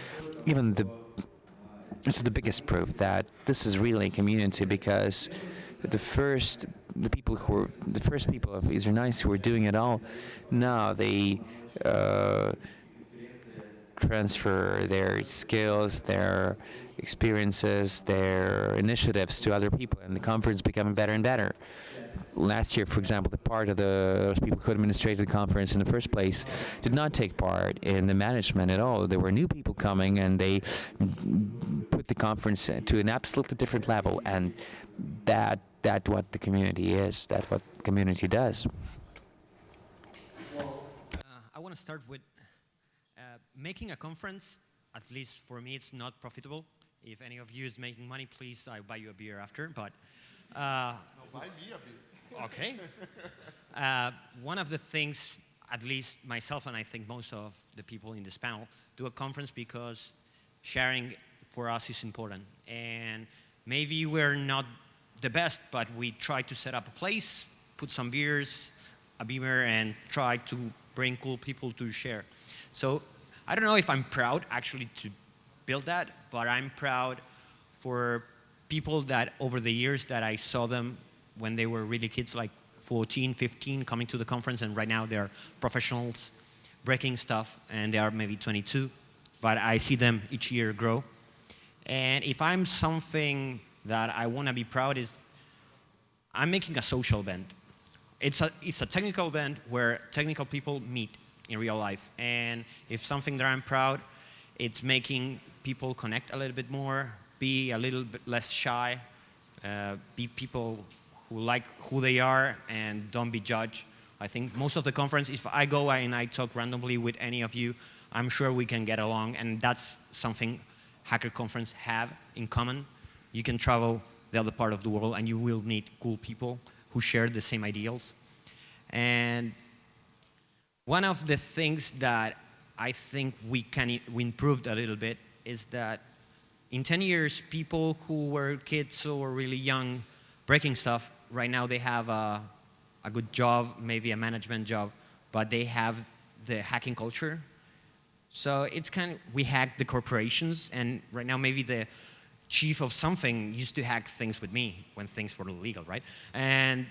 this is the biggest proof that this is really a community, because the first people of Easy Nice who were doing it all, now they transfer their skills, their experiences, their initiatives to other people, and the conference becoming better and better. Last year, for example, the part of those people who administrated the conference in the first place did not take part in the management at all. There were new people coming, and they put the conference to an absolutely different level, and that's what the community is, that's what the community does. I want want to start with making a conference. At least for me, it's not profitable. If any of you is making money, please, I'll buy you a beer after. But no, buy me a beer. Okay. One of the things, at least myself and I think most of the people in this panel, do a conference because sharing for us is important. And maybe we're not the best, but we try to set up a place, put some beers, a beamer, and try to bring cool people to share. So I don't know if I'm proud actually to build that, but I'm proud for people that over the years that I saw them when they were really kids, like 14, 15, coming to the conference, and right now they're professionals breaking stuff, and they are maybe 22, but I see them each year grow. And if I'm something that I want to be proud is I'm making a social event. It's a technical event where technical people meet in real life. And if something that I'm proud, it's making people connect a little bit more, be a little bit less shy, be people who like who they are and don't be judged. I think most of the conference, if I go and I talk randomly with any of you, I'm sure we can get along, and that's something hacker conference have in common. You can travel the other part of the world and you will meet cool people who share the same ideals. And one of the things that I think we improved a little bit is that in 10 years, people who were kids or really young breaking stuff, right now they have a good job, maybe a management job, but they have the hacking culture. So it's kind of, we hack the corporations, and right now maybe the chief of something used to hack things with me when things were illegal, right? And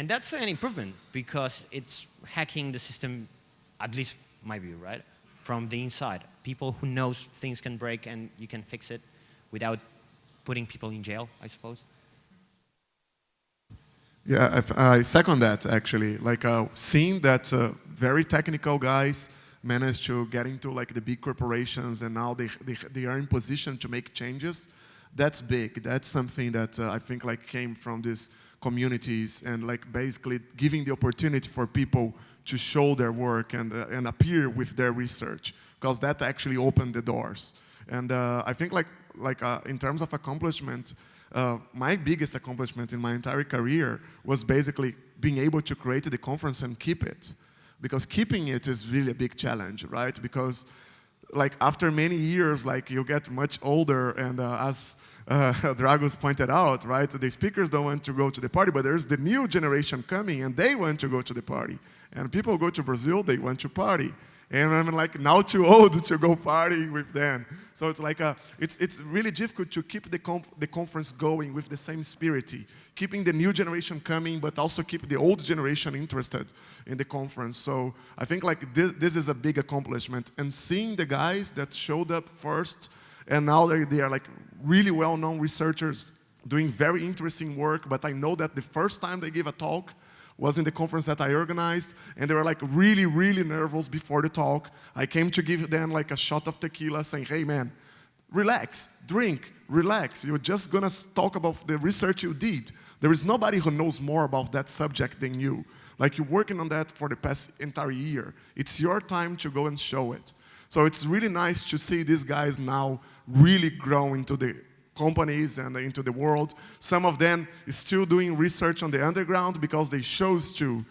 that's an improvement because it's hacking the system, at least my view, right? From the inside. People who know things can break and you can fix it without putting people in jail, I suppose. Yeah, I second that actually. Like seeing that very technical guys managed to get into like the big corporations and now they are in position to make changes. That's big. That's something that I think like came from these communities and like basically giving the opportunity for people to show their work and appear with their research, because that actually opened the doors. And I think like in terms of accomplishment, my biggest accomplishment in my entire career was basically being able to create the conference and keep it. Because keeping it is really a big challenge, right? Because like after many years, like you get much older, and as Dragos pointed out, right? The speakers don't want to go to the party, but there's the new generation coming and they want to go to the party. And people go to Brazil, they want to party. And I'm like now too old to go partying with them. So it's like it's really difficult to keep the conference going with the same spirit, keeping the new generation coming, but also keep the old generation interested in the conference. So I think like this is a big accomplishment. And seeing the guys that showed up first, and now they are like really well-known researchers doing very interesting work, but I know that the first time they gave a talk was in the conference that I organized, and they were like really, really nervous before the talk. I came to give them like a shot of tequila saying, hey man, relax, drink, relax. You're just gonna talk about the research you did. There is nobody who knows more about that subject than you. Like you're working on that for the past entire year. It's your time to go and show it. So it's really nice to see these guys now really grow into the companies and into the world. Some of them is still doing research on the underground because they chose to,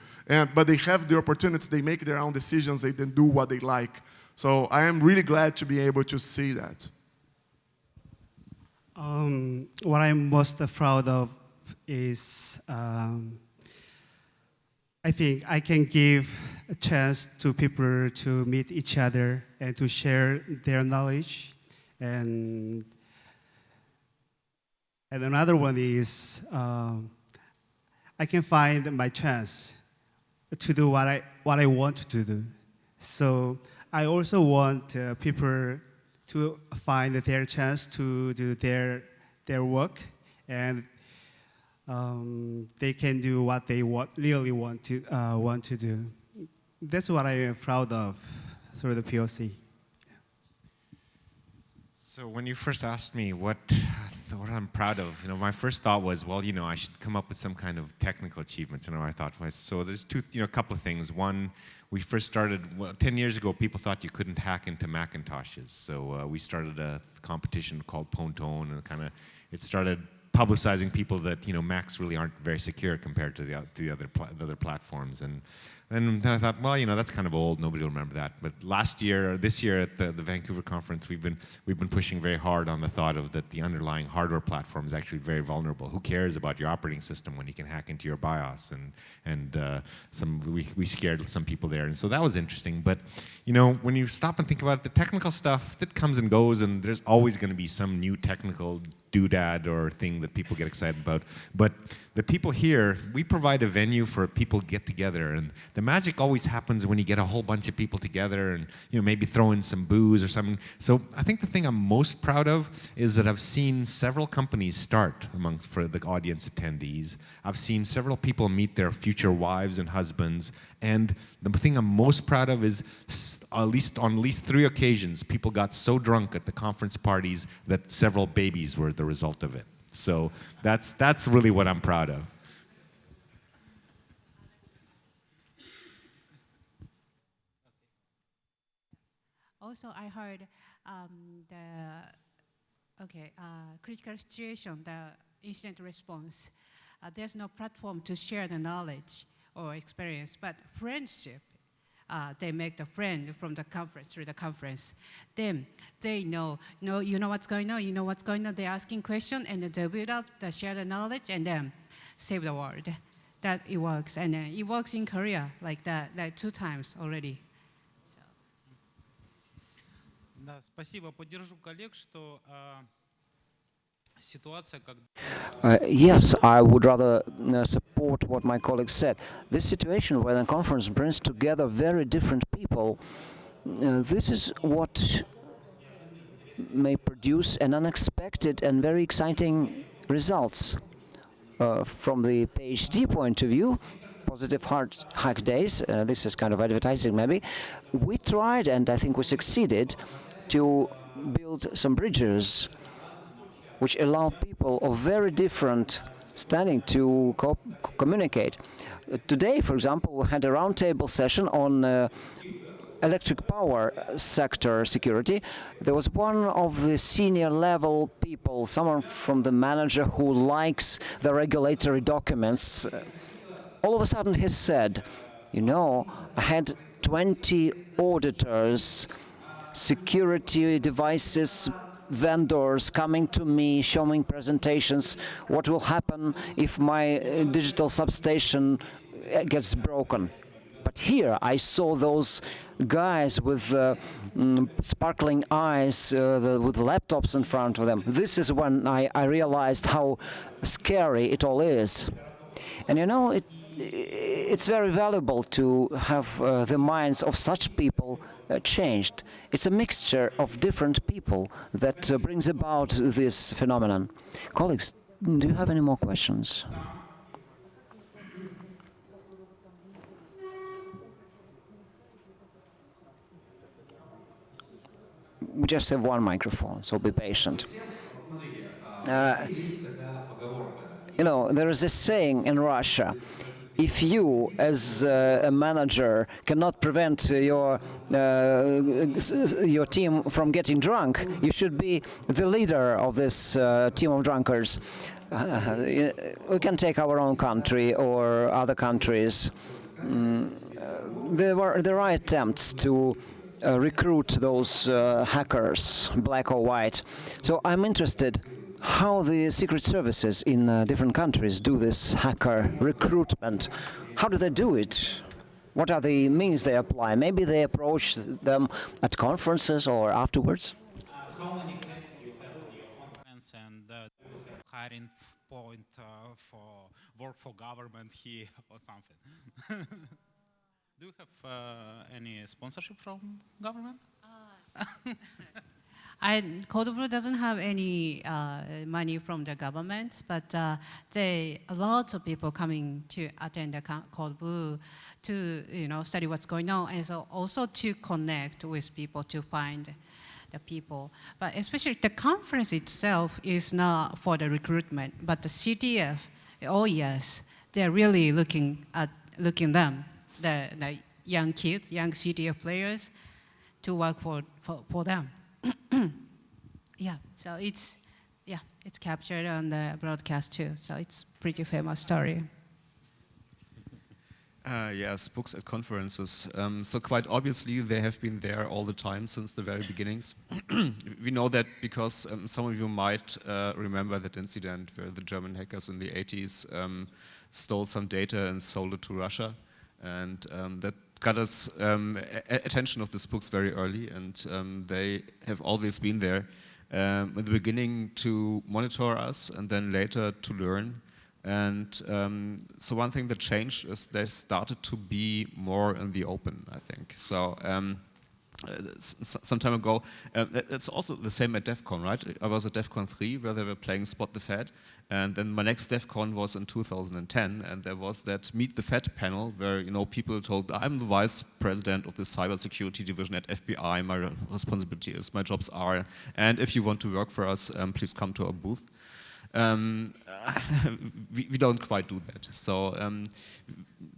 but they have the opportunities, they make their own decisions, they then do what they like. So I am really glad to be able to see that. What I'm most proud of is I think I can give a chance to people to meet each other and to share their knowledge. And another one is I can find my chance to do what I want to do. So I also want people to find their chance to do their work, and they can do what they really want to do. That's what I am proud of through the POC. So when you first asked me what what I'm proud of, my first thought was, well, I should come up with some kind of technical achievements. I thought, well, so there's a couple of things. One, we first started, 10 years ago, people thought you couldn't hack into Macintoshes. So we started a competition called Ponton, and it started publicizing people that, Macs really aren't very secure compared to the other platforms. And then I thought, well, that's kind of old. Nobody will remember that. But this year at the Vancouver conference, we've been pushing very hard on the thought of that the underlying hardware platform is actually very vulnerable. Who cares about your operating system when you can hack into your BIOS? And we scared some people there, and so that was interesting. But when you stop and think about it, the technical stuff that comes and goes, and there's always going to be some new technical doodad or thing that people get excited about. But the people here, we provide a venue for people to get together, and the magic always happens when you get a whole bunch of people together and maybe throw in some booze or something. So I think the thing I'm most proud of is that I've seen several companies start for the audience attendees. I've seen several people meet their future wives and husbands, and the thing I'm most proud of is on at least 3 occasions, people got so drunk at the conference parties that several babies were the result of it. So that's really what I'm proud of. Also, I heard critical situation, the incident response. There's no platform to share the knowledge or experience, but friendship. They make the friend from the conference, through the conference. Then they know what's going on, they're asking questions, and they build up, they share the knowledge, and then save the world. That it works, and it works in Korea like that, like 2 times already. Да, спасибо. Поддержу коллег, что ситуация, как... Yes, I would rather support what my colleague said. This situation where the conference brings together very different people, this is what may produce an unexpected and very exciting results. From the PhD point of view, Positive Heart Hack Days, this is kind of advertising maybe, we tried, and I think we succeeded, to build some bridges which allow people of very different standing to communicate. Today, for example, we had a roundtable session on electric power sector security. There was one of the senior level people, someone from the manager who likes the regulatory documents. All of a sudden he said, I had 20 auditors, security devices, vendors coming to me, showing presentations, what will happen if my digital substation gets broken. But here I saw those guys with sparkling eyes, with laptops in front of them. This is when I realized how scary it all is. And it's very valuable to have the minds of such people changed. It's a mixture of different people that brings about this phenomenon. Colleagues, do you have any more questions? We just have one microphone, so be patient. There is a saying in Russia, if you, as a manager, cannot prevent your team from getting drunk, you should be the leader of this team of drunkards. We can take our own country or other countries. There are attempts to recruit those hackers, black or white. So I'm interested how the secret services in different countries do this hacker recruitment. How do they do it? What are the means they apply? Maybe they approach them at conferences or afterwards? How many friends you have in your conference, and hiring point for work for government here or something? Do you have any sponsorship from government? Code Blue doesn't have any money from the government, but a lot of people coming to attend the Code Blue to study what's going on, and so also to connect with people to find the people. But especially the conference itself is not for the recruitment, but the CTF, oh yes, they're really looking them, the young kids, young CTF players, to work for them. Yeah, so it's captured on the broadcast too. So it's pretty famous story. Yes, books at conferences. So quite obviously they have been there all the time since the very beginnings. We know that because some of you might remember that incident where the German hackers in the 80s stole some data and sold it to Russia. And that got us attention of these books very early, and they have always been there in the beginning to monitor us and then later to learn. And so one thing that changed is they started to be more in the open, I think. So some time ago, it's also the same at DEF CON, right? I was at DEF CON 3 where they were playing Spot the Fed. And then my next DEF CON was in 2010, and there was that Meet the Fed panel where people told, I'm the vice president of the cybersecurity division at FBI, my responsibility is, my jobs are, and if you want to work for us, please come to our booth. We don't quite do that. So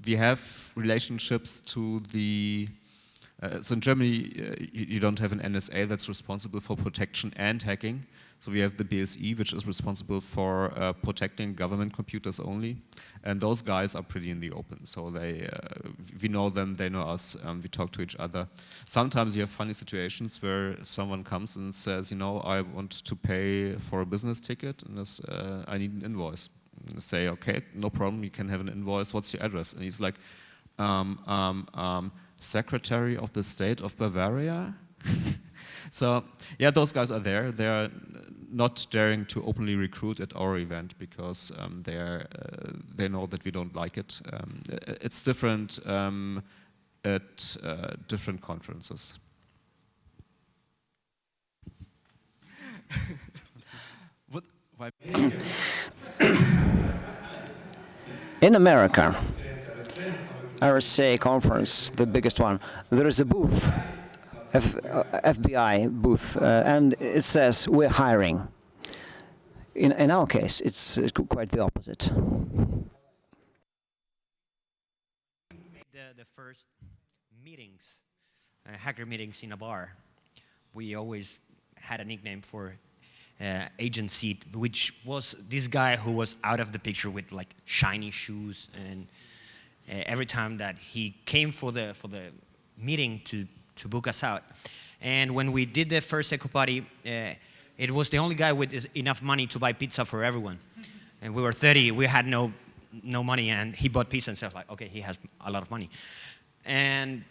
we have relationships to the, so in Germany you don't have an NSA that's responsible for protection and hacking. So we have the BSI, which is responsible for protecting government computers only. And those guys are pretty in the open. So we know them, they know us, we talk to each other. Sometimes you have funny situations where someone comes and says, I want to pay for a business ticket, and I need an invoice. And I say, okay, no problem, you can have an invoice, what's your address? And he's like, Secretary of the State of Bavaria? So, yeah, those guys are there. They are not daring to openly recruit at our event because they know that we don't like it. It's different at different conferences. In America, RSA conference, the biggest one, there is a booth. FBI booth, and it says we're hiring. In our case, it's quite the opposite. The first meetings, hacker meetings in a bar, we always had a nickname for Agent Seat, which was this guy who was out of the picture with like shiny shoes, and every time that he came for the meeting to book us out. And when we did the first Eco Party, it was the only guy with enough money to buy pizza for everyone. And we were 30, we had no money, and he bought pizza and said, like, okay, he has a lot of money. And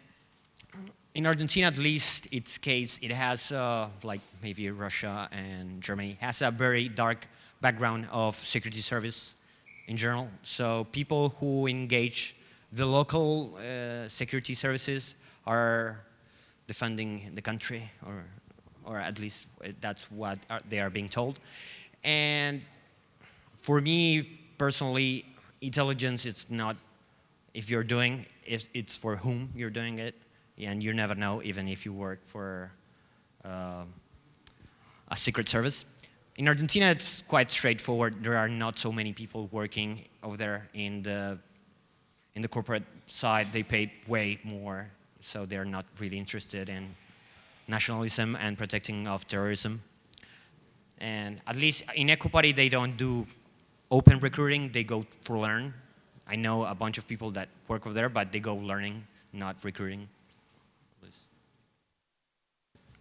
in Argentina, at least, its case, it has, like maybe Russia and Germany, has a very dark background of security service in general. So people who engage the local security services are defending the country, or at least that's what they are being told. And for me personally, intelligence is not if you're doing, it's for whom you're doing it, and you never know, even if you work for a secret service. In Argentina, it's quite straightforward. There are not so many people working over there in the corporate side. They pay way more. So they're not really interested in nationalism and protecting of terrorism. And at least in Eco Party, they don't do open recruiting, they go for learn. I know a bunch of people that work over there, but they go learning, not recruiting.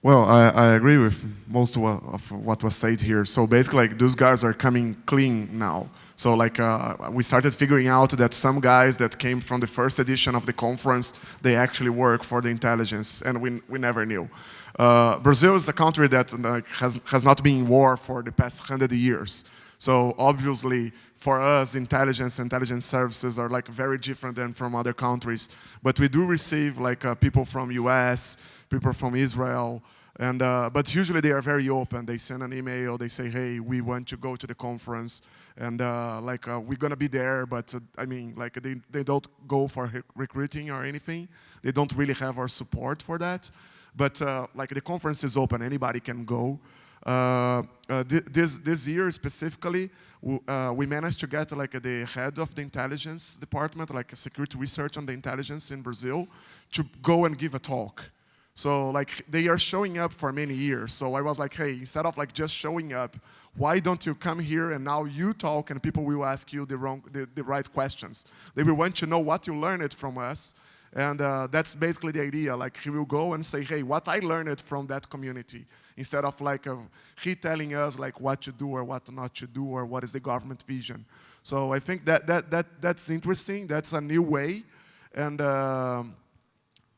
Well, I agree with most of what was said here. So basically, like, those guys are coming clean now. So like we started figuring out that some guys that came from the first edition of the conference, they actually work for the intelligence, and we never knew. Brazil is a country that has not been in war for the past 100 years. So obviously, for us, intelligence services are like very different than from other countries. But we do receive like people from US, people from Israel, and but usually they are very open. They send an email, they say, hey, we want to go to the conference, and we're gonna be there, but I mean, like they don't go for recruiting or anything. They don't really have our support for that. But like the conference is open, anybody can go. This year specifically, we managed to get like the head of the intelligence department, like security research on the intelligence in Brazil, to go and give a talk. So like they are showing up for many years. So I was like, hey, instead of like just showing up, why don't you come here and now you talk and people will ask you the right questions. They will want to know what you learned from us. And that's basically the idea. Like he will go and say, hey, what I learned from that community, instead of like he telling us like what to do or what not to do or what is the government vision. So I think that's interesting. That's a new way. And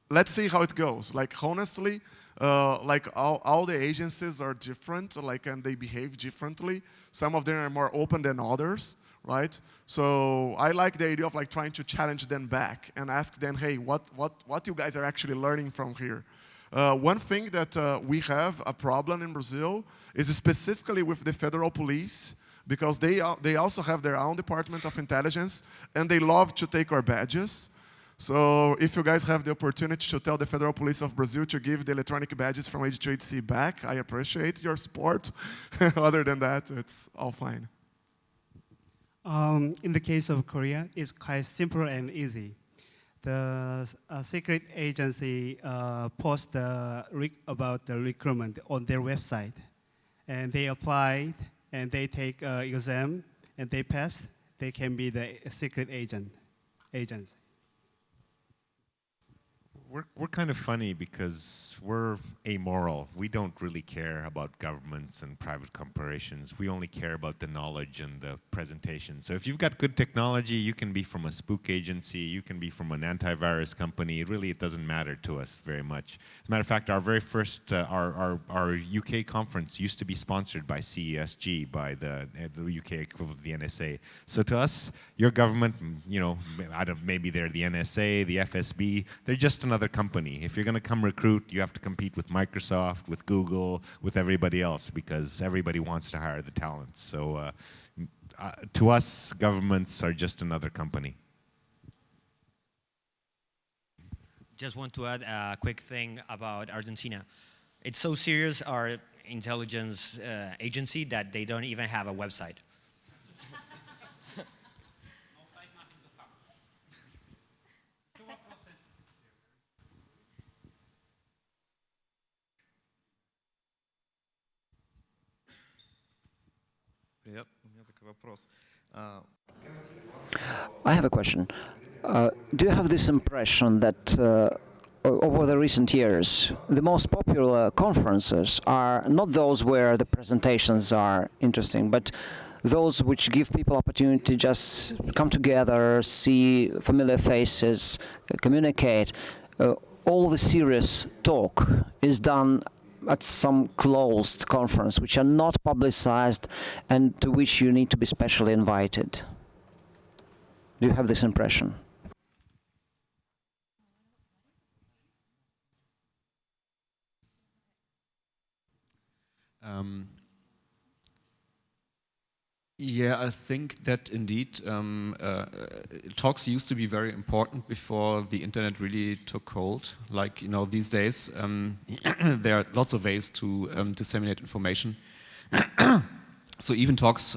let's see how it goes. Like honestly, like all the agencies are different, like, and they behave differently. Some of them are more open than others, right? So I like the idea of like trying to challenge them back and ask them, hey, what you guys are actually learning from here? One thing that we have a problem in Brazil is specifically with the federal police, because they also have their own Department of Intelligence, and they love to take our badges. So if you guys have the opportunity to tell the Federal Police of Brazil to give the electronic badges from H2HC back, I appreciate your support. Other than that, it's all fine. In the case of Korea, it's quite simple and easy. The secret agency posts about the recruitment on their website. And they apply, and they take exam, and they pass. They can be the secret agency. We're kind of funny because we're amoral. We don't really care about governments and private corporations. We only care about the knowledge and the presentation. So if you've got good technology, you can be from a spook agency, you can be from an antivirus company. It doesn't matter to us very much. As a matter of fact, our very first, our UK conference used to be sponsored by CESG, by the UK equivalent of the NSA. So to us, your government, you know, maybe they're the NSA, the FSB, they're just another company. If you're going to come recruit, you have to compete with Microsoft, with Google, with everybody else, because everybody wants to hire the talent. So to us, governments are just another company. Just want to add a quick thing about Argentina. It's so serious, our intelligence agency, that they don't even have a website. Привет, у меня такой вопрос. I have a question. Do you have this impression that over the recent years, the most popular conferences are not those where the presentations are interesting, but those which give people opportunity to just come together, see familiar faces, communicate? All the serious talk is done at some closed conference, which are not publicized and to which you need to be specially invited. Do you have this impression? Yeah, I think that indeed talks used to be very important before the internet really took hold. Like, you know, these days there are lots of ways to disseminate information. So even talks,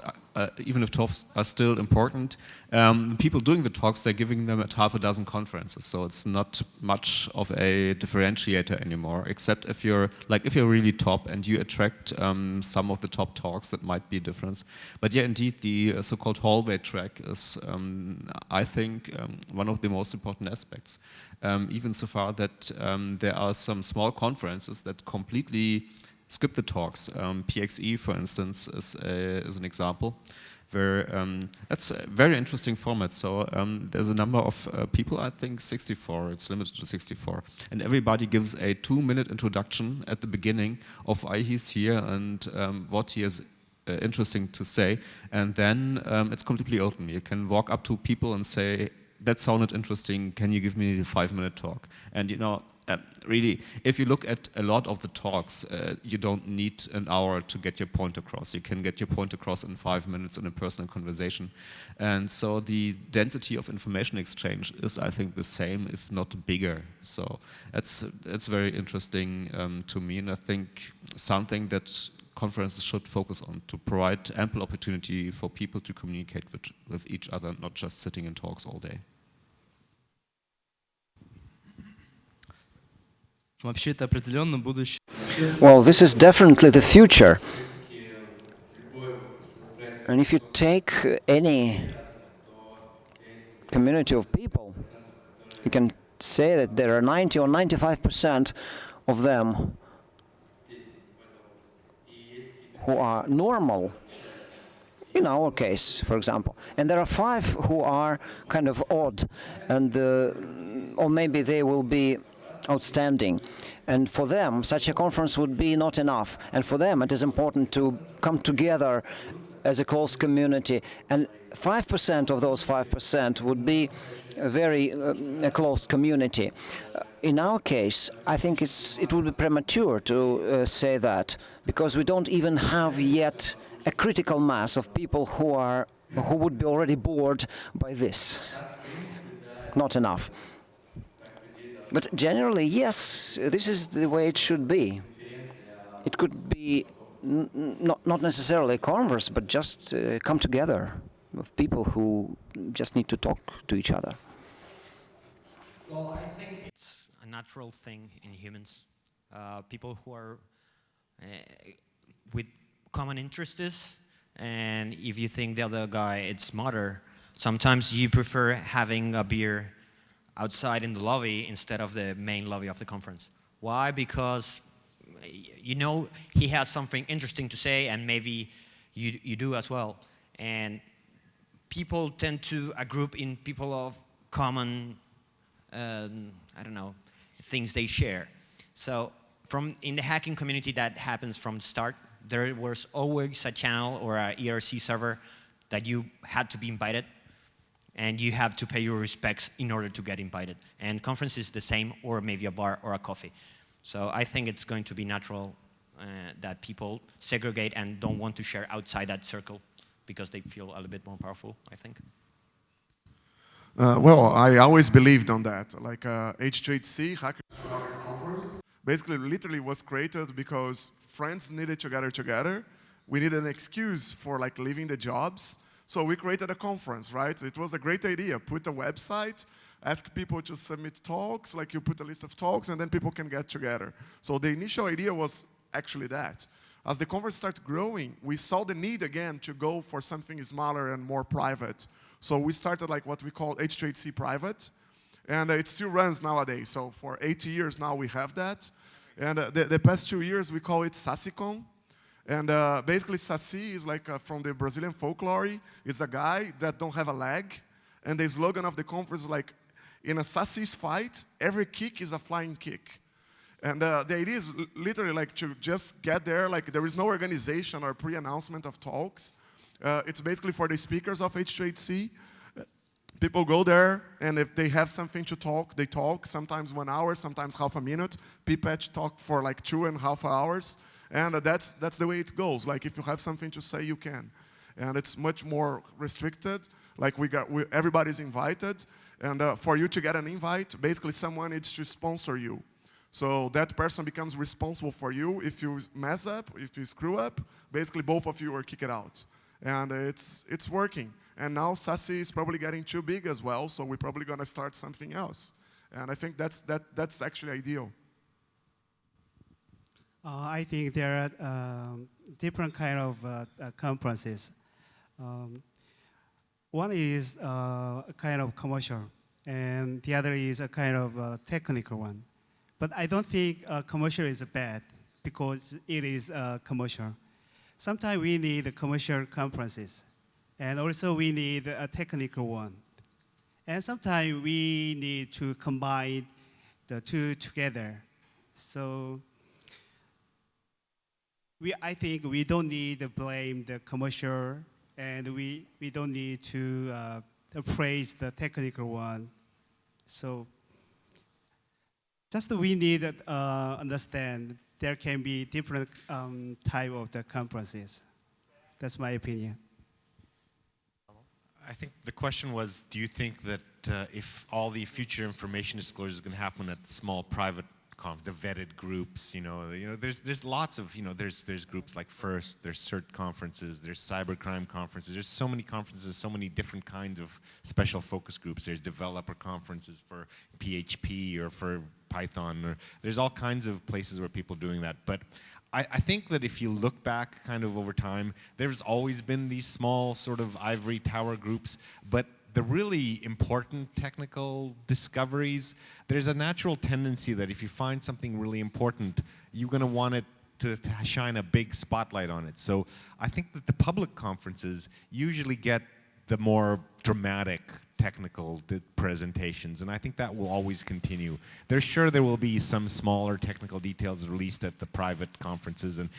even if talks are still important, the people doing the talks, they're giving them at half a dozen conferences. So it's not much of a differentiator anymore, except if you're really top and you attract some of the top talks, that might be a difference. But yeah, indeed, the so-called hallway track is, I think, one of the most important aspects. Even so far that there are some small conferences that completely skip the talks. PXE, for instance, is an example where that's a very interesting format. So there's a number of people, I think 64, it's limited to 64. And everybody gives a 2-minute introduction at the beginning of why he's here and what he has interesting to say. And then it's completely open. You can walk up to people and say, that sounded interesting. Can you give me the 5-minute talk? And you know, really, if you look at a lot of the talks, you don't need an hour to get your point across. You can get your point across in 5 minutes in a personal conversation. And so the density of information exchange is, I think, the same, if not bigger. So that's very interesting to me, and I think something that conferences should focus on, to provide ample opportunity for people to communicate with each other, not just sitting in talks all day. Вообще это определенно будущее. Well, this is definitely the future. And if you take any community of people, you can say that there are 90 or 95% of them who are normal, in our case, for example. And there are 5 who are kind of odd, and or maybe they will be outstanding. And for them, such a conference would be not enough. And for them, it is important to come together as a close community. And 5% of those 5% would be a very close community. In our case, I think it would be premature to say that, because we don't even have yet a critical mass of people who would be already bored by this. Not enough. But generally, yes, this is the way it should be. It could be not necessarily a converse, but just come together of people who just need to talk to each other. Well, I think it's a natural thing in humans. People who are with common interests, and if you think the other guy is smarter, sometimes you prefer having a beer outside in the lobby instead of the main lobby of the conference. Why? Because you know he has something interesting to say, and maybe you do as well. And people tend to group in people of common, I don't know, things they share. So in the hacking community, that happens from the start. There was always a channel or an ERC server that you had to be invited, and you have to pay your respects in order to get invited. And conference is the same, or maybe a bar or a coffee. So I think it's going to be natural that people segregate and don't want to share outside that circle because they feel a little bit more powerful, I think. Well, I always believed on that. Like H2HC, Hackers Conference, basically literally was created because friends needed to gather together. We needed an excuse for like leaving the jobs. So we created a conference, right? It was a great idea. Put a website, ask people to submit talks, like you put a list of talks, and then people can get together. So the initial idea was actually that. As the conference started growing, we saw the need again to go for something smaller and more private. So we started like what we call H2HC Private, and it still runs nowadays. So for 8 years now we have that. And the past 2 years we call it SACICon. And basically Saci is like from the Brazilian folklore. It's a guy that don't have a leg. And the slogan of the conference is like, in a Saci's fight, every kick is a flying kick. And the idea is literally like to just get there, like there is no organization or pre-announcement of talks. It's basically for the speakers of H2HC. People go there, and if they have something to talk, they talk, sometimes 1 hour, sometimes half a minute. Pipetch talk for like 2.5 hours. And that's the way it goes. Like if you have something to say, you can. And it's much more restricted. Like everybody's invited. And for you to get an invite, basically someone needs to sponsor you. So that person becomes responsible for you. If you mess up, if you screw up, basically both of you are kicked out. And it's working. And now Saci is probably getting too big as well, so we're probably going to start something else. And I think that's actually ideal. I think there are different kind of conferences. One is a kind of commercial, and the other is a kind of technical one. But I don't think commercial is bad because it is commercial. Sometimes we need commercial conferences, and also we need a technical one. And sometimes we need to combine the two together. So I think we don't need to blame the commercial, and we don't need to praise the technical one. So just we need to understand there can be different type of the conferences. That's my opinion. I think the question was, do you think that if all the future information disclosure is going to happen at small private the vetted groups, there's lots of, there's groups like FIRST, there's CERT conferences, there's cybercrime conferences, there's so many conferences, so many different kinds of special focus groups. There's developer conferences for PHP or for Python, or there's all kinds of places where people are doing that. But I think that if you look back kind of over time, there's always been these small sort of ivory tower groups, but the really important technical discoveries, there's a natural tendency that if you find something really important, you're going to want it to shine a big spotlight on it. So I think that the public conferences usually get the more dramatic technical presentations, and I think that will always continue. Sure there will be some smaller technical details released at the private conferences, and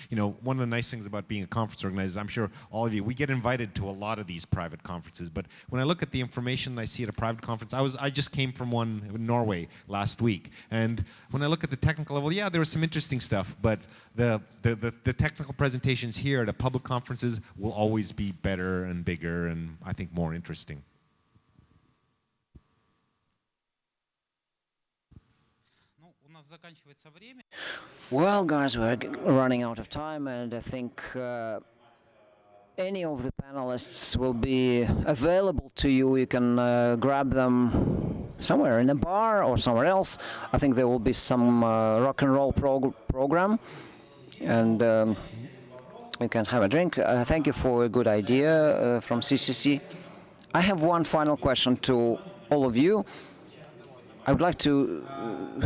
one of the nice things about being a conference organizer, I'm sure all of you, we get invited to a lot of these private conferences, but when I look at the information I see at a private conference, I just came from one in Norway last week, and when I look at the technical level, yeah, there was some interesting stuff, but the technical presentations here at a public conferences will always be better and bigger and I think more interesting. Well, guys, we're running out of time, and I think any of the panelists will be available to you. You can grab them somewhere in a bar or somewhere else. I think there will be some rock and roll program, and you can have a drink. Thank you for a good idea from CCC. I have one final question to all of you. I would like to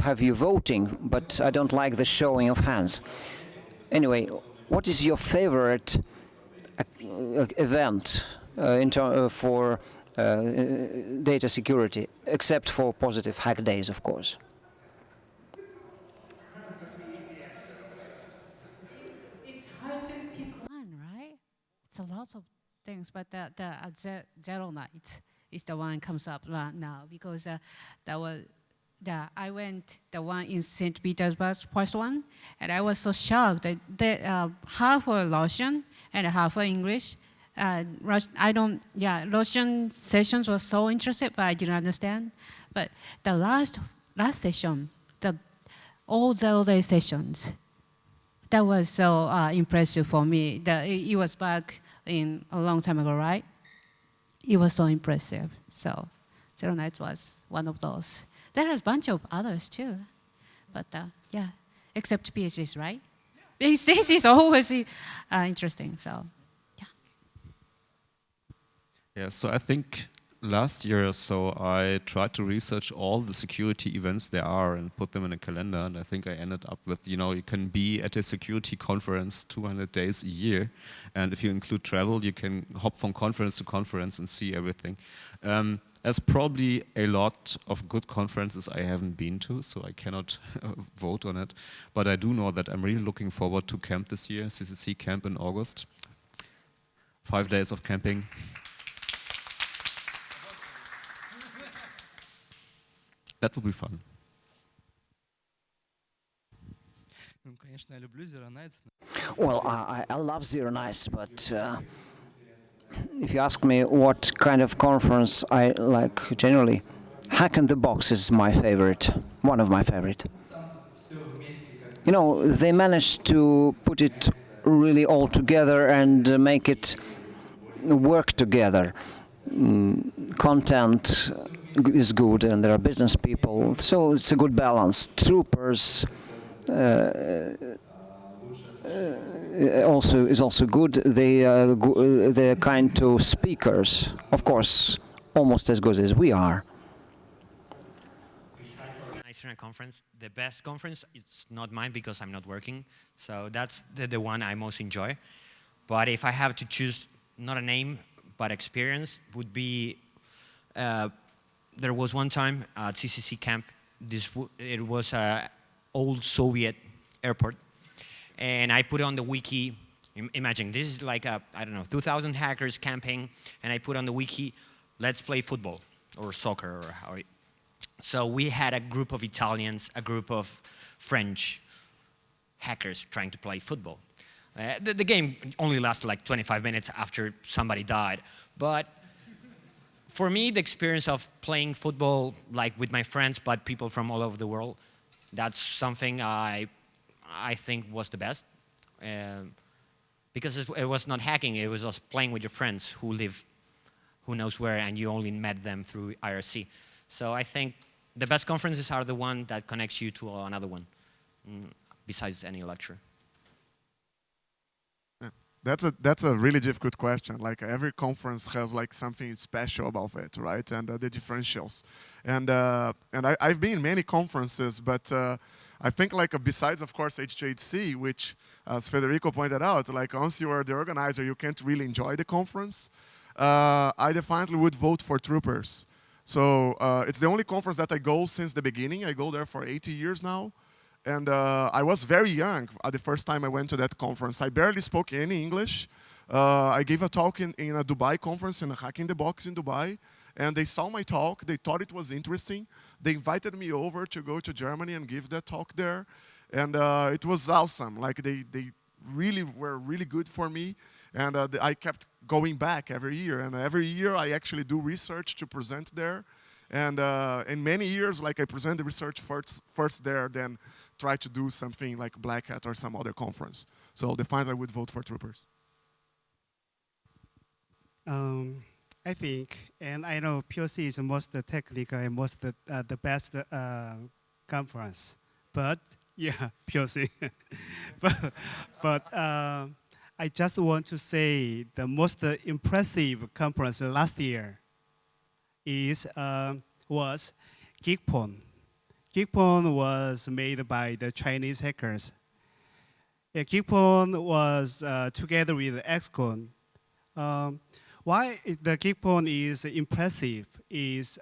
have you voting, but I don't like the showing of hands. Anyway, what is your favorite event for data security, except for positive hack days, of course? It's hard to pick one, right? It's a lot of things, but the Zero Night is the one comes up right now, because I went the one in St. Petersburg, first one, and I was so shocked that half were Russian and half were English. Russian sessions were so interesting, but I didn't understand. But the last session, all 0-day sessions, that was so impressive for me. It was back in a long time ago, right? It was so impressive. So Zero Nights was one of those. There is a bunch of others too, but yeah, except PhDs, right? PhDs is always interesting. So yeah. Yeah. So I think last year or so I tried to research all the security events there are and put them in a calendar, and I think I ended up with, you can be at a security conference 200 days a year, and if you include travel, you can hop from conference to conference and see everything. There's probably a lot of good conferences I haven't been to, so I cannot vote on it, but I do know that I'm really looking forward to camp this year, CCC camp in August. 5 days of camping. That will be fun. Well, I love Zero Nights, but if you ask me what kind of conference I like generally, Hack in the Box is my favorite, one of my favorite. They managed to put it really all together and make it work together. Content is good and there are business people, so it's a good balance. Troopers is also good. They're kind to speakers, of course, almost as good as we are. Organizing a conference, the best conference, it's not mine because I'm not working, so that's the one I most enjoy. But if I have to choose, not a name, but experience, would be, there was one time at CCC camp, it was an old Soviet airport, and I put on the wiki, imagine, this is like I don't know, 2,000 hackers camping, and I put on the wiki, let's play football or soccer or how. So we had a group of Italians, a group of French hackers trying to play football. The game only lasted like 25 minutes after somebody died. But for me, the experience of playing football like with my friends, but people from all over the world, that's something I think was the best. Because it was not hacking, it was just playing with your friends who live who knows where, and you only met them through IRC. So I think the best conferences are the one that connects you to another one, besides any lecture. That's a really difficult question. Like every conference has like something special about it, right? And the differentials. And I've been in many conferences, but I think like besides of course H2HC, which as Federico pointed out, like once you are the organizer, you can't really enjoy the conference. I definitely would vote for Troopers. So it's the only conference that I go since the beginning. I go there for 80 years now. And I was very young the first time I went to that conference. I barely spoke any English. I gave a talk in a Dubai conference, in a Hack in the Box in Dubai. And they saw my talk. They thought it was interesting. They invited me over to go to Germany and give that talk there. And it was awesome. Like they really were really good for me. And I kept going back every year. And every year I actually do research to present there. And in many years, like I present the research first there, then try to do something like Black Hat or some other conference. So definitely I would vote for Troopers. I think, and I know POC is most technical and most the best conference, but yeah, POC. but I just want to say the most impressive conference last year was GeekPwn. GeekPwn was made by the Chinese hackers. Yeah, GeekPwn was together with XCon. Why the GeekPwn is impressive is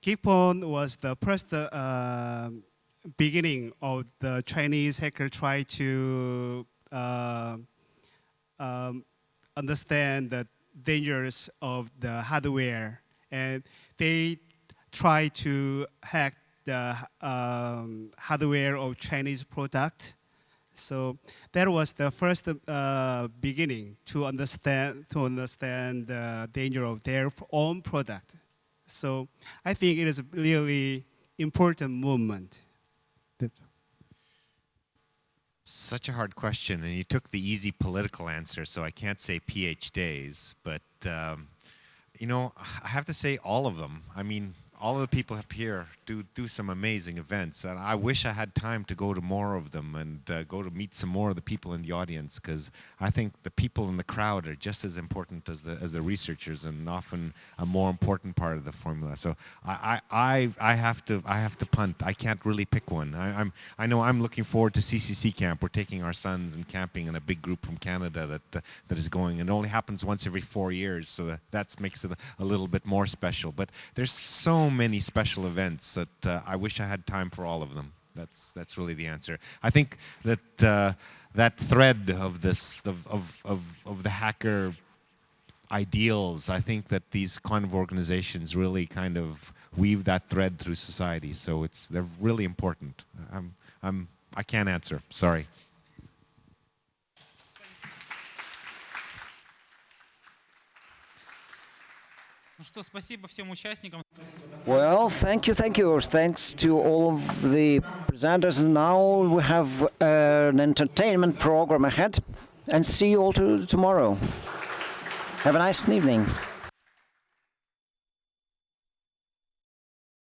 GeekPwn was the first beginning of the Chinese hacker try to understand the dangers of the hardware, and they try to hack the hardware of Chinese product. So that was the first beginning to understand the danger of their own product. So I think it is a really important movement. Such a hard question, and you took the easy political answer, so I can't say PH days, but you know, I have to say all of them. I mean, all of the people up here do some amazing events, and I wish I had time to go to more of them and go to meet some more of the people in the audience, because I think the people in the crowd are just as important as the researchers, and often a more important part of the formula. So I have to punt. I can't really pick one. I know I'm looking forward to CCC camp. We're taking our sons and camping in a big group from Canada that is going, and it only happens once every 4 years, so that makes it a little bit more special. But there's so many special events that I wish I had time for all of them. That's really the answer. I think that that thread of this of the hacker ideals, I think that these kind of organizations really kind of weave that thread through society. So they're really important. I can't answer. Sorry. Ну что, спасибо всем участникам. Well, thank you. Thanks to all of the presenters. And now we have an entertainment program ahead. And see you all tomorrow. Have a nice evening.